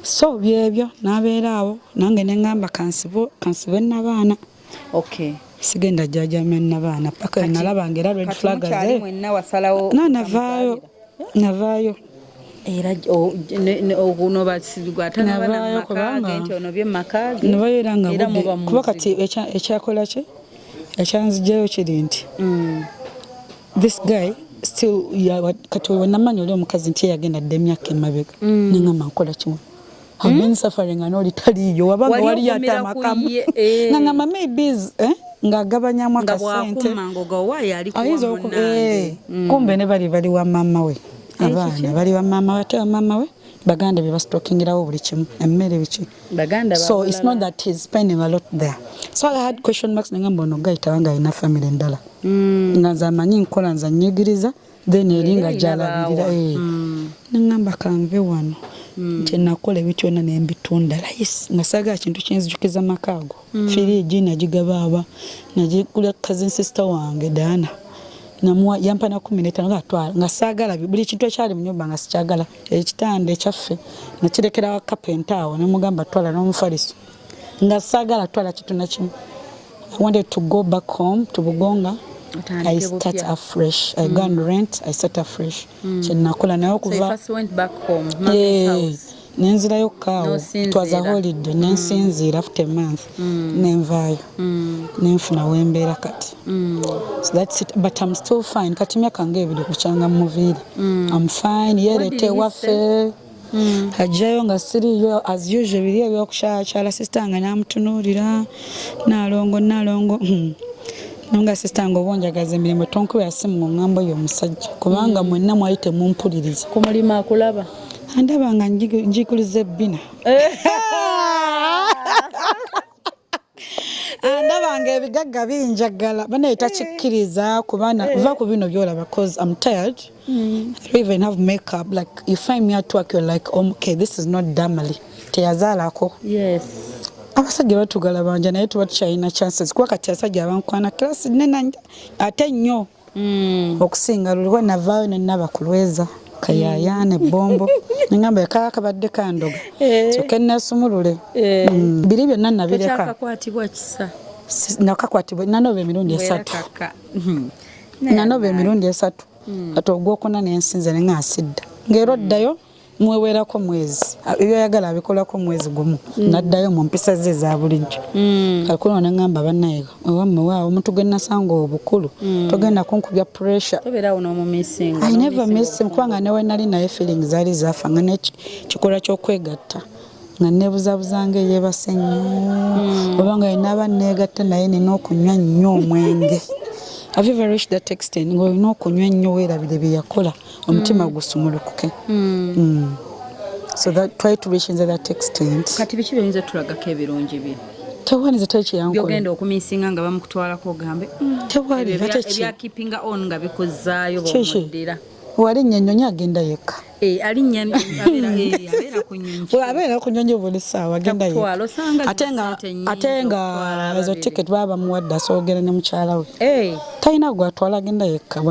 so byebyo nabeera awo nange neŋŋamba kansibe nabaana sigenda jajamya nabaana paka nalabanga era red flag navaayo era okuno basigwa tanabana makage nti ono bye makage nabayera nga kuba kati ekyakola kye ekyanzijayo kiri nti this guy still kati wenamanya oli omukazi nti yagenda dde emyaka emabega neŋŋamba nkola kimwe I've been suffering and all taliyo wabanga wali yatamakamu ngamba maybe ng'agabanyamu akasente kumbe ne bali wa mama we abaana bali wa mama we wa mama we baganda bye bastokingirawo buli kimu emmere biki so it's not that he's spending a lot there so I had question marks ngamba ono gayita wanga alina family ndala nga zamanyi nkola nza nyigiriza then eringa jalabirira ngamba kanve wano nti nakola ebintu byonna nembitunda layisi nga saagala kintu kyenzijjukiza makaago firiji nagigabaaba nagigula cousin sister wange Dana namuwa yampa na 15 ngatwala nga saagala buli kintu ekyali mu nyumba nga sikyagala ekitanda ekyaffe nakirekera wa carpenter awo nemugamba twala n'omufaliso nga saagala twala kitu na kimu I wanted to go back home to Bugonga. I start afresh. I go and rent. I start afresh. So you first went back home, mama's house. Nenzirayo kawo. It was a holiday. Nensinzira after a month. Nenvayo. Nenfuna wembeera kati. So that's it. But I'm still fine. Kati myaka ngebiri kuchanga muviri. I'm fine. Yerete wafe. Hajayo nga siriyo as usual biri ebyokukyala sister nga namutunuulira nalongo nonga sister ngo bonjagaza emirimu tonkuba yasimu ngambo yo musajja kubanga mwenna mwayite mumpuliriza ku mulima akulaba andaba nga njikulize ebbina andaba nga ebigagga binjagala banaita kikkiriza kubana va ku bino byolaba because I'm tired. I don't even have makeup. Like you find me at work, you're like, oh, okay, this is not Damali. Teyazalako. Yes. Abasajja batugala banja naye tuba tukyalina chances kuba kati asajja abankwana class nene ate nnyo okusinga luliwo navaayo nenabakulweza kayayane bombo ngamba yakaka badde kandoga so kenasumulule biri byonna nabireka kyakakwatibwa kisa nakakwatibwa nanobe emirundi esatu nanobe emirundi esatu ate ogwokuna nensinze nengasidda ngero ddayo mwewerako mwezi ebyo yagala abikolako mwezi gumu naddayo mu mpisa ze za bulijjo kakuno nengamba bannaye owamme waawo omuntu gwe nasanga obukulu togenda kunkubya pressure tobeerawo n'omumisinga I never miss him kubanga newe nali naye feelings zaali zafa nga nekikola ky'okwegatta nga nebuzabuzanga eyebase nnyo obanga yina abanneegatta naye nina okunywa nnyo omwenge Have you ever reached that extent? Ngo olina okunywa nnyo weerabire bye yakola omutima gusumulukuke. So that try to reach into that extent. Kati biki byinza tulagako ebirungi bye. Tewali zitachi yankola. Byogenda okumisinga nga bamukutwalako ogambe. Tewali ebya keeping on nga bikuzzaayo bomuddira. Wali nnyonnyonya agenda yekka. Ali abeera ku nnyonyi. Abeera ku nnyonyi buli ssaawa agenda yekka. Ate nga ezo ticket baba muwadde asoogera ne mukyala we. Talina gwatwala agenda yekka.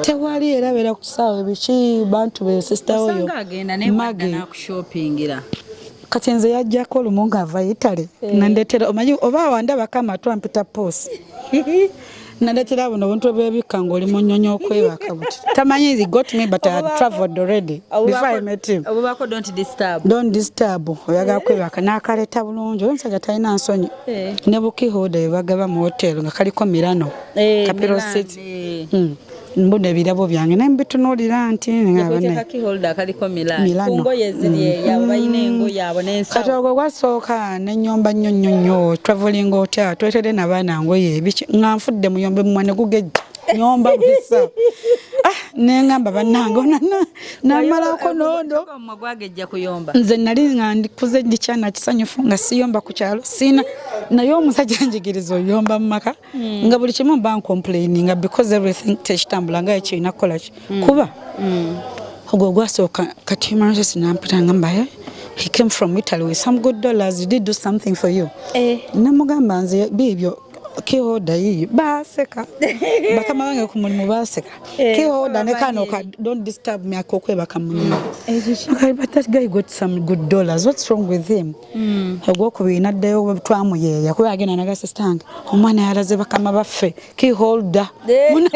Tewali era abeera ku ssaawa biki bantu be sister oyo. Kati nze yajjako olumu ng'ava Italy. Nandetera omanyi oba wandabako amatwa mpita posi. Nandetera buno buntu bwebikka ng'oli mu nnyonyi okwebaka buti. Tamanyi he got me but I had traveled already before I met him. Obubako don't disturb. Don't disturb. Oyagala kwebaka n'akaleta bulungi. Omusajja talina nsonyi. Ne bukihoda bagaba mu hotel nga kaliko Milano. Capital City. mbona ebirabo byange naye mbitunuulira nti kungoye ziri yabo balina engoye abo n'ensawo kati ogwo gwasooka nenyomba nnyo traveling otya twetere n'abaana ngoye ebiki nga nfudde muyombe mumwa ne gugejja nyomba bisa nengamba bannange namalako nondo gwagejja kuyomba nze nali nga ndikuze ndikyana kisanyufu nga siyomba ku kyalo sina naye omusajja njigiriza oyomba mu maka nga buli kimu mba complaining because everything tekitambula nga ekirina kukola ki kuba ogwo gwasooka kati Moses nampita ngamba he came from Italy with some good dollars. He did do something for you. Namugamba nze bibyo kihoda yiyo baseka bakama wange ku mulimu baseka kihoda ne kano ka don't disturb me akokwe bakamunyuma but that guy got some good dollars. What's wrong with him? Ogwo kubina ddeyo twamuyeya kuba agenda naga sistange omwana yalaze bakama baffe kihoda muli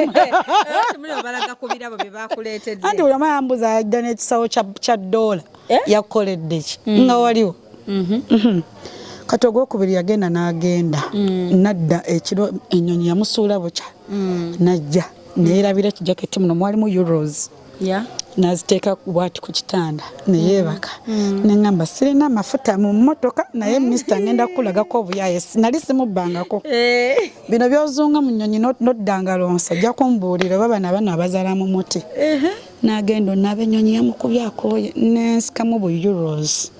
balaga kubirabo bye bakuleetedde andi ulama yambuza ajja n'ekisawo kya dola yakoledde ki nga waliwo kati ogwokubiri yagenda n'agenda nadda ekiro ennyonyi yamusuula bukya najja neerabira ekijaketi muno mwalimu euros naziteeka bwati ku kitanda neyeebaka neŋŋamba sirina amafuta mu mmotoka naye minisita ngenda kukulagako obuyaye nali simubbangako bino byozunga mu nnyonyi noddangalonsa ajja kumbuulira oba bano abaana abazaala mu muti n'agenda onaaba ennyonyi yamukubyakoye nensikamu bu euros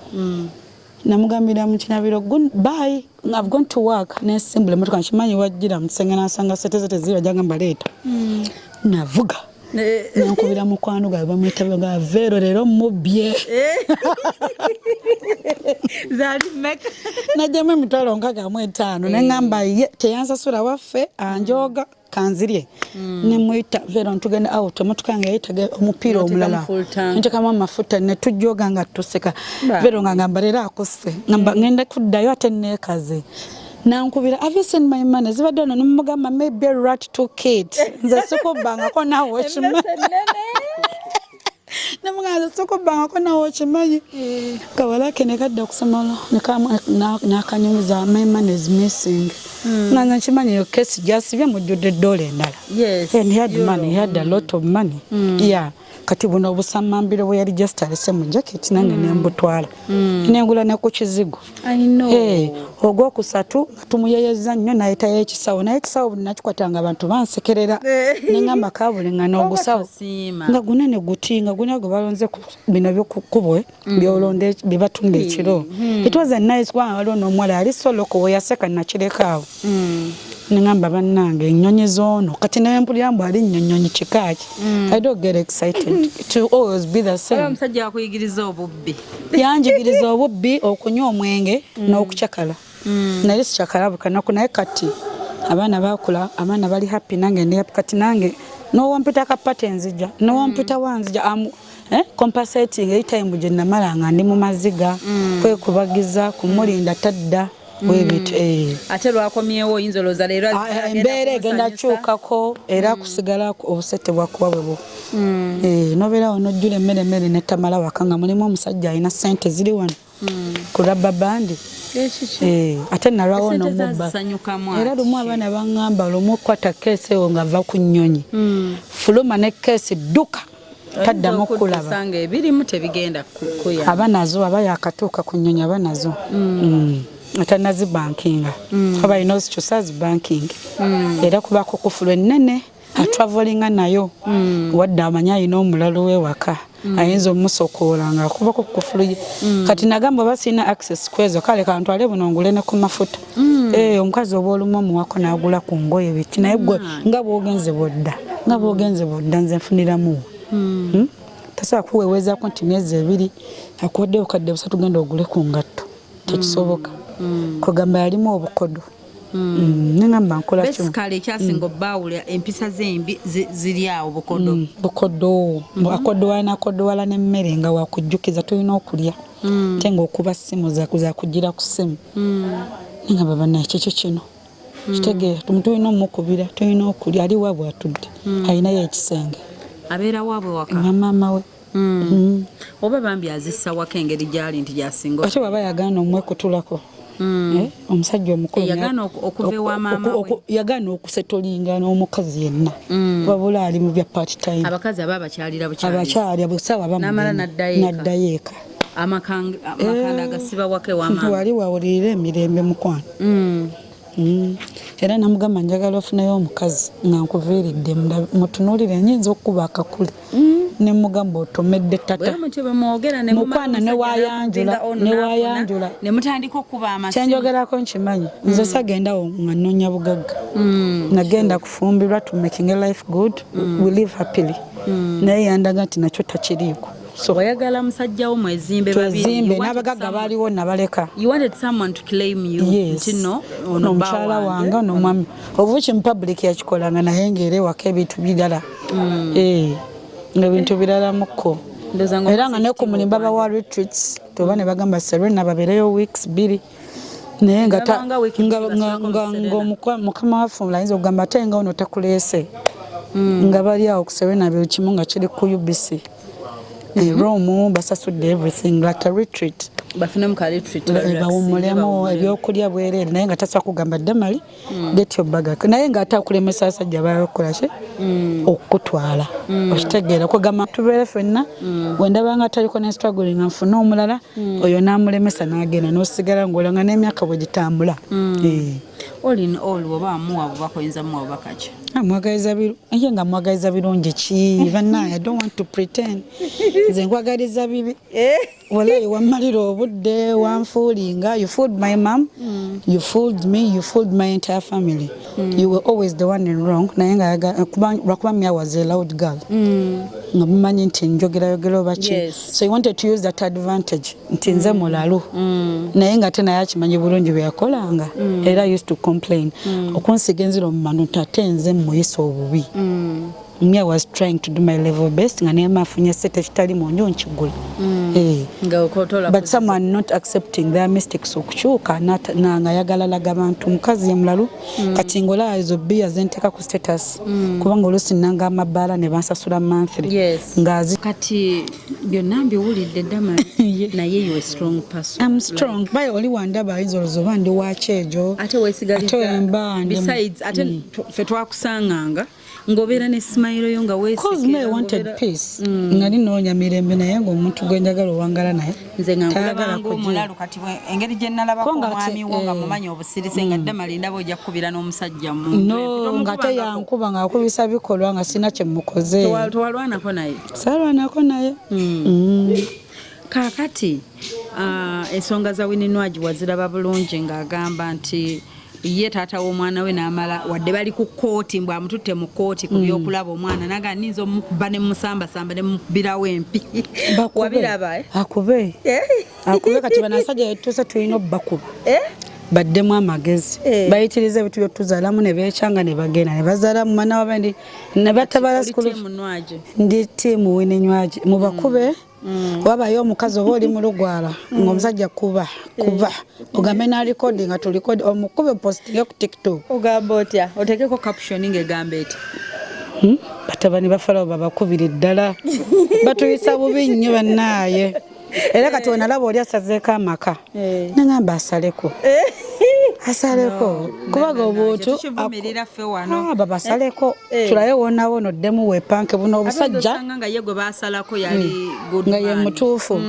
namugambira mu kinabiro bye I've gone to work nesimbula motoka nkimanyi wajjira musenga nasanga sete zira jagamba leeta navuga nankubira mukwano gwe bamwita ga vero lero mubye zali meka najama mitwalo nkaga mu 5 nengamba ye teyansasula waffe anjoga kanzirie nemwita vero ntugenda out motoka yange yitaga omupiira omulala nje kama amafuta ne tujjoga nga tuseka vero ngamba lero akose ngamba ngenda kuddayo ate nekaze nankubira have you seen my money zibadde no mugamba maybe a rat to kid nze sikubanga ko nawo chima namugaza sikubanga ko nawo chimanyi kawala kene kadda kusomala nakanyumiza my money is missing nanga chimanyi yo case just bya mujjude dole ndala and he had money, he had a lot of money kati buno obusamambiro bwe yali just alese mu jacket nange nembutwala nengula ne ku kizigo ogwo kusatu tumuyeyeza nnyo nayita yekisawo naye ekisawo buli nakikwatanga abantu bansekerera nengamba kabule nga n'ogusawo nga gunene gutinga gune gwe balonze bino byokubwe byolonde bibatunda ekiro it was a nice one waliwo n'omuwala yali soloko we yaseka nakirekaawo nengamba bannange ennyonyi zoono kati nempulira mbu ali nnyonyi kikaaki I don't get excited to always be the same. Omusajja akuyigiriza obubbi yanjigiriza obubbi okunywa omwenge n'okucakala naye sikyakala bukanaku naye kati abaana bakula abaana bali happy nange ndi happy kati nange nowampita kapate nzija nowampita wanzija compensating anytime gye namala nga ndi mu maziga kwekubagiza kumulinda tadda webit ate lwakomyewo oyinzoloza leero embeera egenda kyukako era kusigala obusete bwakuba bwebo nobeerawo nojjula emmere netamala waka nga mulimu omusajja alina sente ziri wano kulaba bandi ate nalwawo nomubba era lumu abaana baŋŋamba lumu okwata keesi ewo nga va ku nnyonyi fuluma ne keesi dduka taddamu kulaba ebirimu tebigenda kuya abanazo aba yakatuuka ku nnyonyi abanazo atanazi bankinga aba ino zikyusazi banking era kubako kufulu ennene atravelinga nayo wadde amanya alina omulalo wewaka ayinza omusokoola nga akubako kufulu kati nagamba basina access kwezo kale kantu ale bunongule ne ku mafuta omukazi oba olumu omuwako n'agula ku ngoye biti naye gwe nga bwogenze bodda nze nfuniramu tasobola kuweweezaako nti myezi 2 akuwadde obukadde 3 genda ogule ku ngatto tekisoboka kugamba yalimu obukodo nengamba nkola kyo besikale ekyasinga obbawula empisa zembi ziri awo akodowala n'emmere nga wakujjukiza tulina okulya te ngaokuba simu zakugira ku simu nengamba bannaye kyekyo kino kitegeera tulina omukubira tulina okulya ali waabwe atudde alinayo ekisenge abeera waabwe waka maama we oba bambi azissa waka engeri gyali nti gyasinga ate baba yagaana omwekutulako omusajja omukulu yagaana okuva ewa maama we yagaana okusetolinga n'omukazi yenna wabula ali mu bya part time abakazi aba abakyalira abakyali abusawa n'amala n'addayo eka amakanda agasiba wake wa maama wali wawulirira emirembe mukwano era namugamba njagala ofunayo omukazi nga nkuviiridde mutunuulire nyinza okuba akakule ne mugamba otomedde tata mukwana newayanjula nemutandika okuba amasimu kyenjogerako nkimanyi nze sagendawo nga nnonya bugagga nagenda kufumbirwa to making a life good we live happily naye yandaga nti nakyo takiriiko so oyagala musajja wo mwezimbe babiri n'abagagga baaliwo nabaleka you wanted someone to claim you nti no omukyala wange n'omwami obuki mu public yakikolanga naye ng'era ewaka ebintu birala ebintu birala mukko era nga ne ku mulimu babawa retreats toba ne bagamba Serena babeereyo weeks 2 naye mukama waffe ayinza okugamba ate nga ono takuleese nga bali awo ku Serena buli kimu nga kiri ku UBC Rome basasudde everything like a retreat bafunemu ka retreat bawummulemu ebyokulya bwereere naye nga tasobola kugamba Damali get your bag naye nga ate akulemesa abasajja bakola ki okutwala okitegeera kugamba tubeere ffenna bwendaba nga taliko ne struggling nfuna omulala oyo n'amulemesa n'agenda n'osigala ng'olanga n'emyaka bwe gitambula all in all oba amuwa bubaka oyinza muwa bubaka ki nga mwagaliza birungi ki bannaaye I don't want to pretend nze nkwagaliza bibi walayi wammalira obudde wanfuulinga you fooled my mom you fooled me you fooled my entire family you were always the one in wrong naye nga lwakuba me I was a loud girl nga mumanyi nti njogerayogera oba ki so you wanted to use that advantage nti nze mulalu naye nga ate naye akimanyi bulungi bwe yakolanga era used to complain okunsiga enziro mu mano nti ate nze muyisa obubi me I was trying to do my level best nga naye mafunye sete ekitali mu njo nkigula but someone not accepting their mistakes okukyuka nga yagala laga abantu mukazi ye mulalu kati ngola ezo bia zenteka ku status kubanga oluusi nanga amabaala ne bansasula monthly ngazi kati byonna mbiwulidde Damali naye you a strong person I'm strong by oli wandaba ayinza bandi wakyejo ate wesigaliza besides ate fe twakusanganga ngobeera ne smile yo nga cause me wanted peace ngali noonya mirembe naye ng'omuntu gwe njagala owangala naye nze nga nkulaba ng'omulalu kati engeri gye nnalabako omwami wo nga mumanyi obusirise nga Damali ndaba ojja kukubira n'omusajja no nga te yankuba ng'akubisa bikolwa nga sina kye mukoze tewalwanako naye saalwanako naye kaakati ensonga za Winnie Nwagi waziraba bulungi ng'agamba nti ye taata w'omwana we n'amala wadde bali ku kooti mbw amututte mu kooti ku byokulaba omwana naga ninza omukuba ne musambasamba ne mukubirawo empi wabiraba akube kati banasajja yetuuse tulina obbakuba baddemu amagezi bayitiriza ebintu byotuzaalamu ne beekyanga ne bagenda ne bazaalamu mana wabendi ne batabala sikulu ndi tiimu Winnie Nwagi mu bakube wabayo omukazi oba oli mu lugwala ng'omusajja kuba ogambe na recording nga tulikodi omukube postinge ku TikTok ogamba otya otekeko caption ng'egamba eti batabani bafalawo babakubira ddala batuyisa bubi nnyo bannaaye era kati onalaba oli asazeeko amaka nangamba asaleko kubaga obuntu babasaleko tulaye wonawo noddemu wepanke buno obusajja nga ye gwe basalako yali nga ye mutuufu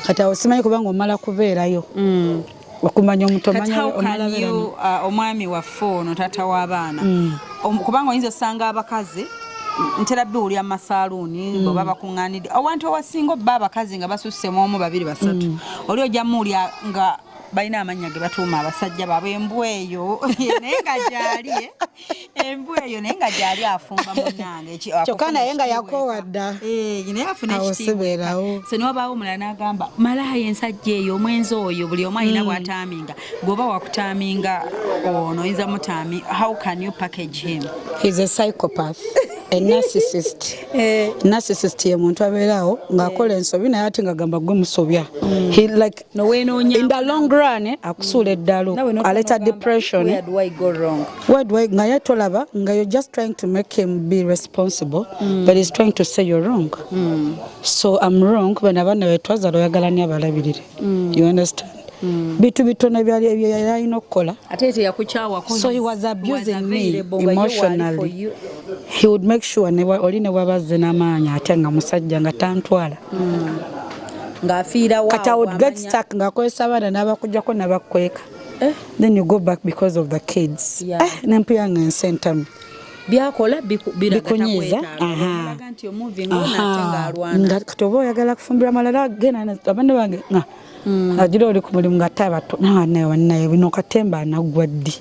kati awo simanyi kubanga omala kubeerayo okumanya omutomanya omwami waffe ono taata w'abaana kubanga oyinza osanga abakazi ntera biwulira mu masaaluuni bwe baba bakuŋŋaanidde awantu awasinga obba abakazi nga basussemu omu babiri basatu oli ojja muwulira nga balina amannya ge batuuma abasajja baabwe embweyo naye nga gyali embweyo naye nga gyali afumba munnange kyokka naye nga yakowadda naye afuna ekitiibwa so niwabaawo omulala n'agamba malaaya ensajja eyo omwenzi oyo buli omu alina bw'ataaminga gweoba wakutaaminga ono oyinza mutaami how can you package him he's a psychopath a narcissist narcissist ye muntu abeerawo ng'akola ensobi naye ate ng'agamba gwe musobya he like in the long run akusuula eddalu aleta depression where do I go wrong nga ye tolaba nga you're just trying to make him be responsible but he's trying to say you're wrong so I'm wrong bano abaana betwazaala oyagalani abalabirire you understand bitu bitono byalina okukola. So he was abusing me emotionally. He would make sure oli ne wabazze n'amaanyi ate nga musajja nga tantwala. Kati I would get stuck ng'akozesa abaana n'abakujjako n'abakweka. Then you go back because of the kids. Nempia nga ensentamu. Byakola bikunyiza. Nga kati oba oyagala kufumbira malala gena abana bange agira oli ku mulimu nga tabato naye bino katemba anagwa ddi.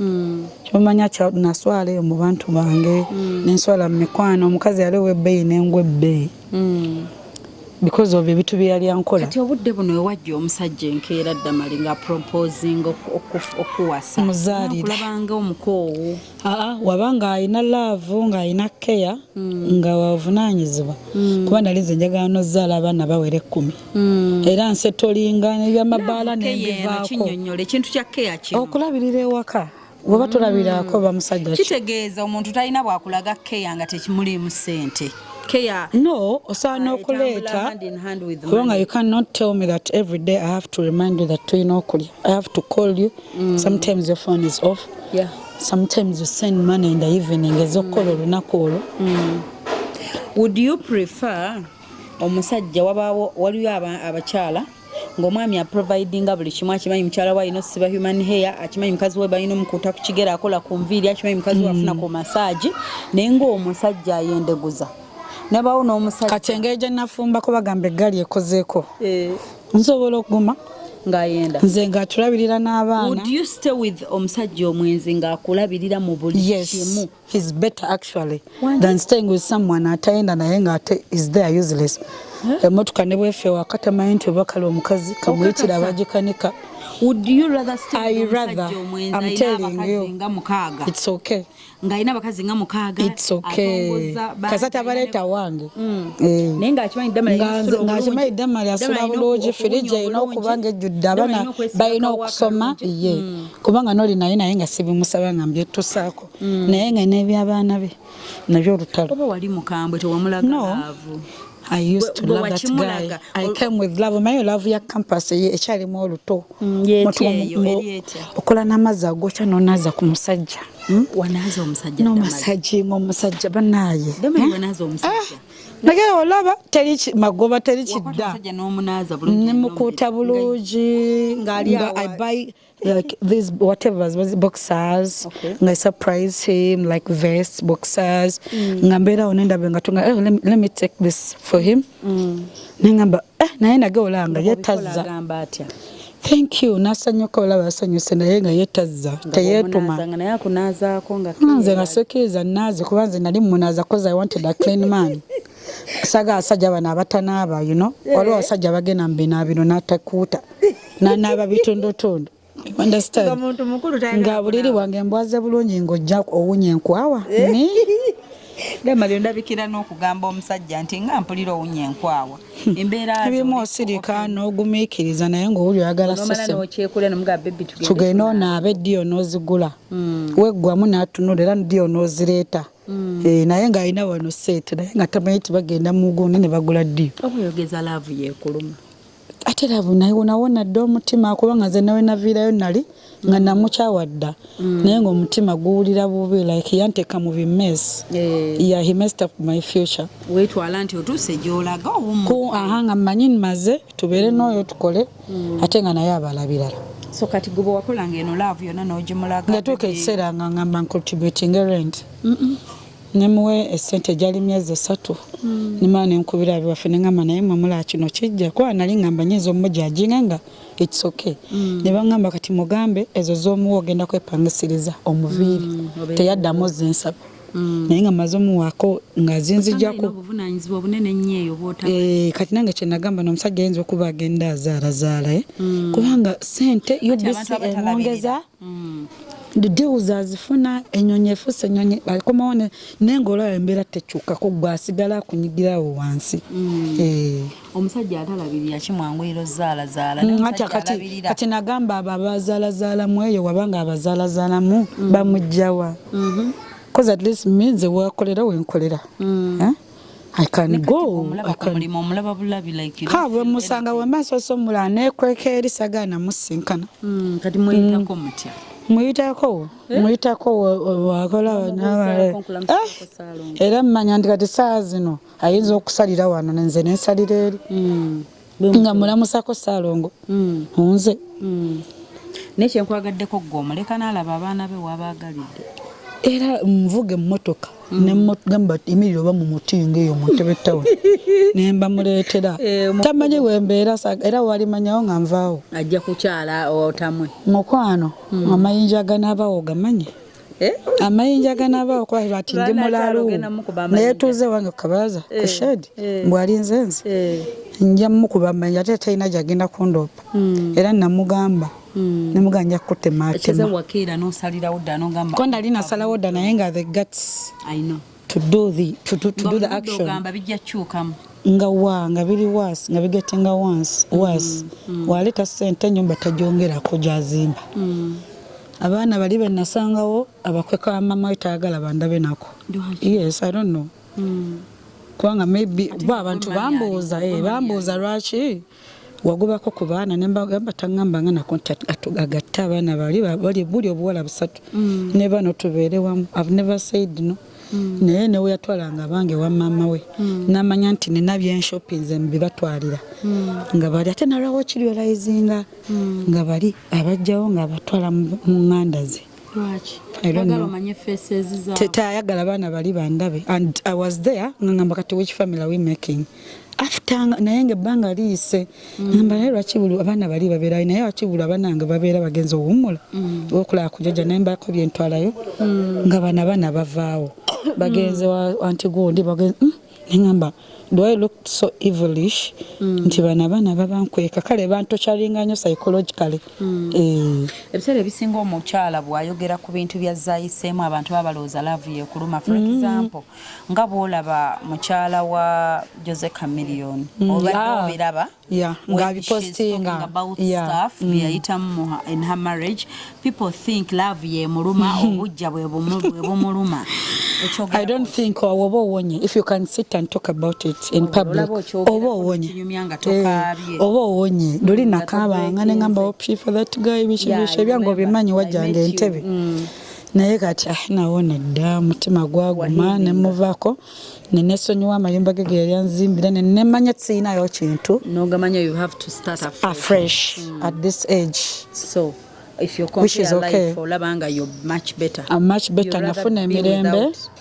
Kyomanya kya naswala eyo mu bantu bange nenswala mu mikwano omukazi yali w'ebbeeyi n'engwa ebbeeyi. Because of ebitu bye yali ankola. Kati obudde buno wajja omusajja enkeera Damali nga proposing okuwasa. Kulabanga omukoowu. Wabanga alina love nga alina care nga wavunaanyizibwa. Kuba nali nze njagala n'ozzaala abaana bawere 10. Era nsetolinga n'ebyamabaala n'embivaako. Kinnyonnyole ekintu kya care kino. Okulabirira ewaka. Bw'oba tulabirako bamusajja. Kitegeeza omuntu talina bwakulaga care nga tekimuliimu ssente. No, osaana okuleeta kubanga you cannot tell me that every day I have to remind you that tulina okulya. I have to call you. Sometimes your phone is off. Sometimes you send money in the evening ez'okukola olunaku olwo. Would you prefer omusajja waliyo abakyala ng'omwami aprovidinga buli kimu akimanyi mukyala we alina osiba human hair akimanyi mukazi we balina omukuuta ku kigere akola ku nviiri akimanyi mukazi we afuna ku masaagi naye ng'omusajja ayendeguza. Nebawo n'omusajja kati engeri gye nafumbako bagamba eggaali ekozeeko nsobola okuguma ng'ayenda nze ng'atulabirira n'abaana. Would you stay with omusajja omwenzi ng'akulabirira mu buli kimu? Yes, he's better actually than staying with someone atayenda naye ng'ate is there useless. Emotoka ne bwefe wakatamanyi nti obakala omukazi kamuyitira abagikanika. Would you rather stay with omusajja omwenzi I'm telling you it's okay. Ng'alina abakazi nga mukaaga. It's okay. Kasata baleeta wange. Naye ng'akimanyi Damali asula bulungi firiji erina okuba nga ejjudde abaana balina okusoma kubanga n'oli naye nga sibimusaba nga mbyetusaako naye nga n'ebyabaana be nabyo olutalo. Oba wali mukambwe tewamulaga laavu. I used to love that guy. I came with love. My love ya campus ekyalimu oluto. Okola n'amazzi agokya n'onaaza ku musajja. Wanaaza omusajja. N'omusajja ng'omusajja bannaaye. Damali wanaaza omusajja. Naye olaba teri magoba teri kidda. Omusajja n'omunaaza bulungi. Nemukuuta bulungi. I buy like these whatever boxers. I surprise him like vests, boxers. Ngambera onenda benga tunga let me take this for him. Ningamba naye nage olanga yetazza. Thank you. Nasanyuka olaba asanyuse naye nga yetazza. Teyetuma. Naye akunazaako nga nze ngasekiriza naaze kuba nze nali munaaza cause I wanted a clean man. Saga asajja bana abatanaaba waliwo abasajja bagenda mbinaabino n'atakuuta n'anaaba bitondotondo. Understand? Nga buliri wange mbwaze bulungi ng'ojja owunya enkwawa. Damali ndabikira n'okugamba omusajja nti nga mpulira owunya enkwawa. Ebimu osirika n'ogumiikiriza naye ng'owuli oyagala sesemu. Tugenda onaabe eddiyo n'ozigula. Weggwamu n'atunula era ddiyo n'ozireeta. Naye ng'alina wano seete naye nga tamanyi nti bagenda mu gundi ne bagula ddiyo. Oba oyogeza laavu yeekuluma. Ate laavu naye nawona dda omutima kubanga nze nawe naviirayo nali nga namukyawadda naye ng'omutima guwulira bubi like yanteeka mu bimesi. He messed up my future. Weetwala nti otuuse gy'olaga nga mmanyi nmaze tubeere n'oyo tukole ate nga naye abalabirala. So kati gwe wakolanga eno laavu yonna n'ogimulaga. Ngatuuka ekiseera nga ngamba contributing rent. Nemuwe esente gyali myezi 3 nimala nenkubira abiwaffe nengamba naye mwamula kino kijja kuba nali ngamba nyinza omujja ajinga nga it's okay. Ne bangamba kati mugambe ezo z'omuwa ogenda kwepangisiriza omuviiri teyaddamu zensaba naye nga maze omuwaako nga zinzijjako obuvunanyizibwa obunene nnyo eyo bwota. Kati nange kye nagamba n'omusajja ayinza okuba agenda azaalazaala kubanga sente UBC emwongeza deals azifuna enyonyi efuuse enyonyi akomawo n'engolo embeera tekyukako gwe asigala akunyigirawo wansi. Omusajja atalabirira kimwanguyiro zaalazaala. Kati nagamba abo abazaalazaalamu eyo wabanga abazaalazaalamu bamugjawa. Because at least nze wakolera wenkolera. I can go. I can. Have musanga wemaso somula nekweka eri sagana musinkana. Kati muyitako mutya. Muyitako wakola era mmanya ndi kati saa zino ayinza okusalira wano nenze nensalira eri. Nga mulamusako Ssalongo. Nze. Nekye nkwagaddeko gwe omuleka n'alaba abaana be wabaagalidde. Era mvuge emmotoka gamba imiriro ba mu mutinga eyo mu Ntebe Town nemba muleetera tamanyi wembeera era walimanyawo nga nvaawo ajja kukyala otamwe mukwano amayinja ganaabawo gamanyi amayinja ganaabawo kwa bati ndi mulalu naye tuze wange kabalaza ku shed mbwalinze nze nja mukuba amayinja ate talina gyagenda kundoopa era namugamba nemuganja kutematema wakira n'osalirawo dda n'ogamba ko ndali nasalawo dda naye nga the guts I know to do the action ogamba bijja kyukamu nga biri was nga bigetinga once waleta sente nyumba tajongerako gyazimba abaana bali benasangawo abakweka mama wetayagala bandabe nako yes I don't know kubanga maybe abantu bambuuza lwaki wagubako ku baana nembagamba tangamba nga nako agatta abaana bali buli obuwala busatu ne bano tubeere wamu. I've never said no naye newe yatwalanga abange wa mama we namanya nti nina byenshoppinze bibatwalira nga bali ate nalwawo kirealizinga nga bali abajjawo nga abatwala mu nganda ze tetayagala baana bali bandabe and I was there ngamba kati which family are we making after naye ngebbanga liise ngamba naye lwaki buli abaana bali babeera naye lwaki buli abaana nga babeera bagenzi owummula okulaba kujaja naye mbako byentwalayo nga bana bavaawo bagenze wa anti gundi bagenze ngamba do I look so evilish nti bana babankweka kale bantokyalinga nnyo psychologically ebiseera ebisinga omukyala bw'ayogera ku bintu byazayiseemu abantu babalooza love ye kuluma for example nga bw'olaba mukyala wa Jose Chameleone obadde obiraba ng'abipostinga about stuff byayitamu in her marriage people think love ye muluma obujja bwe bumuluma. I don't think oba owonye if you can sit and talk about it in public oba owonye doli nakabanga nengamba option for that guy bishibishe byango bimanyi wajjanga entebe naye kati nawona dda mutima gwaguma nemuvako nenesonyiwa amayumba ge geryanzimbira nemanya tsinayo kintu nogamanya you have to start afresh at this age so if you compare life olabanga you're much better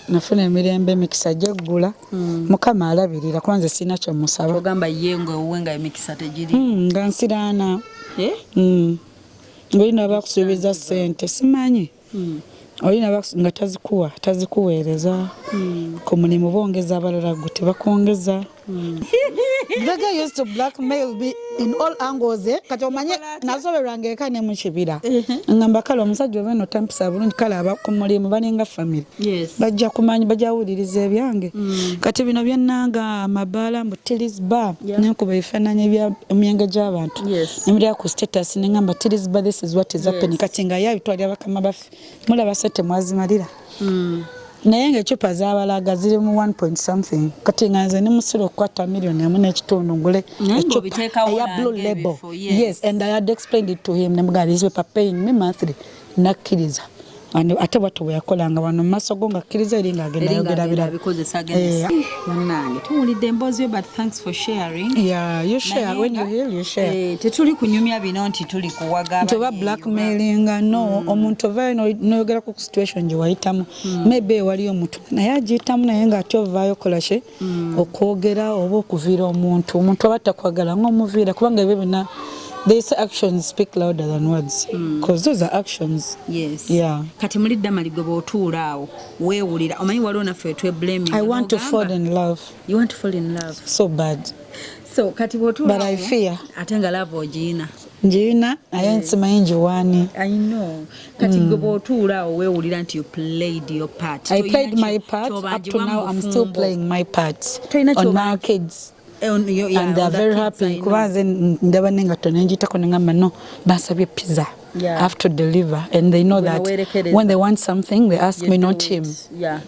nafuna emirembe emikisa gyeggula mukama alabirira kwanze sina kyo musaba ogamba yengo uwenga emikisa tegiri nga nsiraana olina bakusuubiza sente simanyi olina nga tazikuweereza ku mulimu bongeza abalala gwe tebakongeza. The guy used to blackmail me in all angles kati omanye nasoberwanga eka ne mu kibira ngamba kale omusajja oba eno tampisa bulungi kale aba ku mulimu balinga family bajja kumanyi bajawuliriza ebyange kati bino byennanga amabaala mbu Tilly's Bar nenkuba ebifaananyi by'emyenge gy'abantu nemulira ku status nengamba Tilly's Bar this is what is happening kati nga yabitwalira bakama baffe mulaba sente mwazimalira naye ng'ecupa z'abalaga ziri mu 1 point something kati nga nze ne musiro okukwata million emu n'ekitundu ngule ecupa eya blue label yes and I had explained it to him nemugamba these people paying me monthly nakkiriza ate bwattu bwe yakolanga wano mu maaso go ngakkiriza eri ng'agenda yogera nange tuwulidde emboozi yo but thanks for sharing. You share when you heal you share. Tetuli kunyumya bino nti tuli kuwaga nti oba blackmailing no omuntu ovaayo noyogera ku situation gye wayitamu maybe waliyo omuntu naye agiyitamu naye ng'ate ovaayo kola ki okwogera oba okuviira omuntu aba takwagala ng'omuviira kubanga ebyo byonna these actions speak louder than words because those are actions. Yes. Kati muri Damali gwe bootuula awo weewulira omanyi waliwo naffe tweblaming. I want to fall in love. You want to fall in love so bad. So kati bootuula but I fear ate nga love ogiina naye nsimanyi njiwaani. I know kati gwe bootuula awo weewulira nti you played your part. I played my part up to now I'm still playing my part on my kids. And they are very happy kubanze ndaba nengato nenjitako nengamba no basabye pizza I have to deliver, and they know that when they want something they ask me, not him.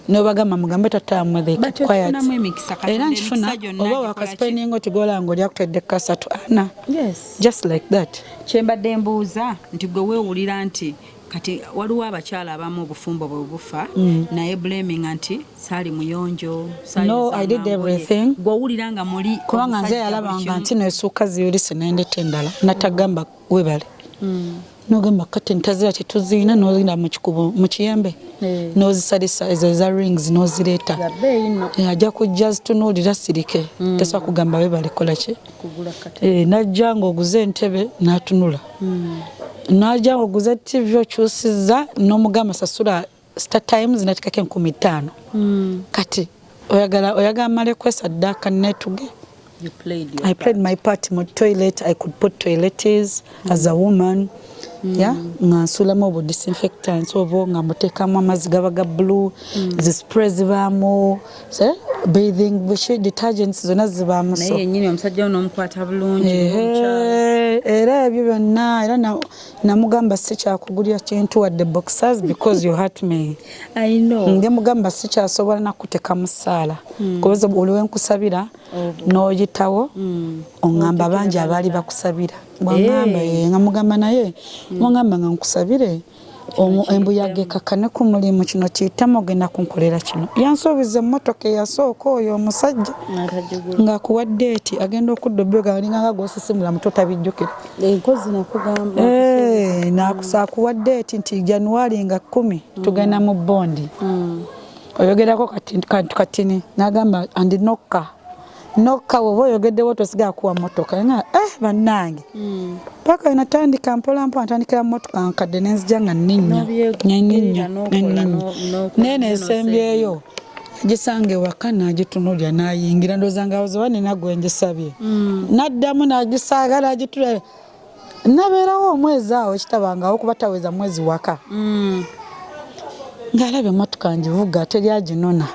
No bagamba mugambe tatamwe, they keep quiet. Era nfuna oba wakaspending otugola ngo lyakutedde kasatu ana. Yes, just like that. Kyembadde mbuuza nti gwe weewulira nti kati waliwo abakyala abamu obufumbo bwe bufa naye blaming nti saali muyonjo. No, I did everything. Gwowulira nga muli kubanga nze yalabanga nti nesuuka ziyulise nendeta endala natagamba webale. Nogamba kati ntazira tetuziina nozina mu kiyembe nozisalisa ezo za rings nozireeta ajja kujja zitunuulira sirike tasobola kugamba webale kola ki najja ng'oguze entebe n'atunula najja ng'oguze TV okyusiza n'omugamba sasula Star Times natikako 15,000 kati oyagala male kwesaddaaka netuge. I played my part in toilet. I could put toiletries as a woman. Yeah, ngansulamu obu disinfectants obu ngamutekamu amazzi gaba ga blue zispray zibaamu bathing detergents zonna zibaamu. Naye yennyini omusajja ono omukwata bulungi era ebyo byonna era namugamba sikyakugulira kintu wadde boxers because you hurt me. I know. Nge mugamba sikyasobola nakuteka mu ssaala kubanga oliwe nkusabira n'oyitawo ongamba bangi abaali bakusabira bwangamba nga mugamba naye ngamba nga nkusabire embuyaga ekakane ku mulimu kino kiyitamu ogenda kunkolera kino yansuubiza emmotoka eyasooka oyo omusajja ng'akuwadde eti agenda okudda obbyoga alinganga gwosisimula muto tabijjukira enkozi nakugamba nakuwadde eti nti January nga 10 tugenda mu bondi oyogerako katini nagamba andi nokka woba oyogeddewo tosigala kuwa mmotoka nga bannange paka natandika mpolampola natandikira mmotoka nkadde nenzija nga nninnya nene esembyeyo agisange waka nagitunulya nayingira ndooza nga ozoba nina gwe ngisabye naddamu nagisaagala agitula nabeerawo omwezi awo ekitabangawo kuba taweza mwezi waka ngaalabye emmotoka ngivuga teryaginona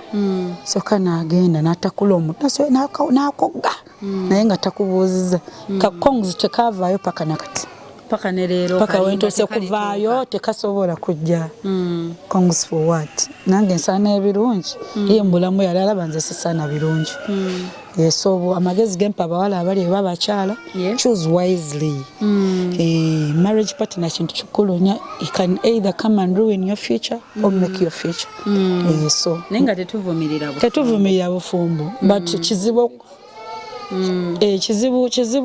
soka nagenda natakula omuntu nakogga naye nga takubuuziza kakonguzi tekavaayo paka nakati paka nerero paka wentuuse kuvaayo tekasobola kujja konguzi for what nange nsaana ebirungi ye mbulamu yali alaba nze sisaana birungi so amagezi gempa abawala abali babakyala choose wisely. Marriage partner kintu kikulu nnyo. You can either come and ruin your future or make your future. So nenga tetuvumirira bufumbo but kizibu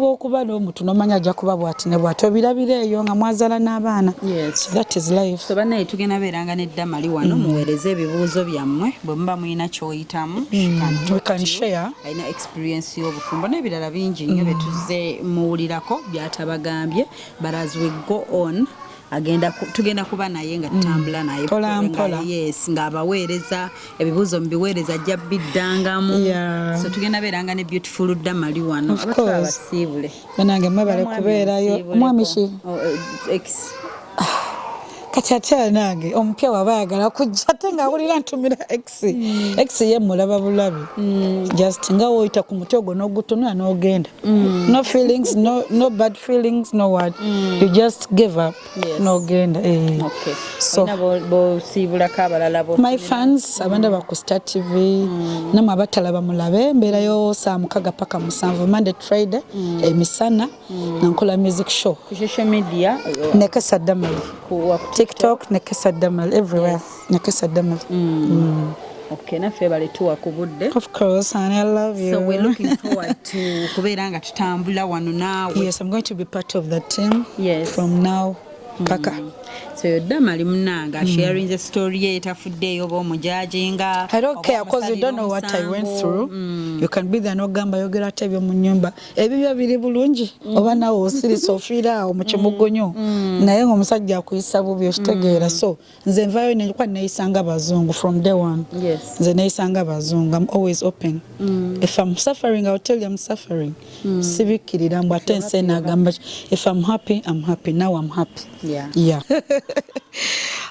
okuba n'omuntu n'omanya ajja kuba bw'ati ne bw'ati obirabira eyo nga mwazaala n'abaana. So that is life. So bannaye tugenda beeranga n'edda mali wano muweereze ebibuuzo byammwe bwe muba mulina kyoyitamu we can share alina experience y'obufumbo n'ebirala bingi nnyo bye tuzze muwulirako byatabagambye but as we go on tugenda kuba naye nga tutambula naye yes ng'abaweereza ebibuuzo mubiweereza ajja biddangamu so tugenda beeranga ne beautiful dda mali wano abatwabasiibule banange mwebale kubeerayo omwami ki kati ate nange omupya waba ayagala kujja ate ng'awulira ntumira x ye mulaba bulabi just nga woyita ku muti ogwo n'ogutunula n'ogenda no feelings no bad feelings no what you just give up n'ogenda so bosiibulako abalala my fans abanda ku Star TV namwe abatalaba mulabe mbeerayo saa 6 paka 7 Monday to Friday emisana nga nkola music show ku social media Nekesa Damal TikTok Nekesa Damal everywhere Nekesa Damal. Okay, naffe bale tuwa ku budde. Of course, and I love you. So we're looking forward to kubeera nga tutambula wano naawe. Yes, I'm going to be part of the team. Yes. From now paka. So yodda mali munanga sharing the story etafudde oba omujajinga. I don't care because you don't know what I went through. You can be there no gamba yogera tebyo mu nyumba. Ebibyo biri bulungi oba nawo osirisa ofira awo mu kimugonyo. Naye omusajja akuyisa bubi okitegeera so nze nvayo ne kwa neisanga bazungu from day one. Yes. Nze neisanga bazungu. I'm always open. If I'm suffering I'll tell you I'm suffering. Sibikirira mbwa tense na gamba if I'm happy I'm happy now I'm happy. Yeah. Yeah.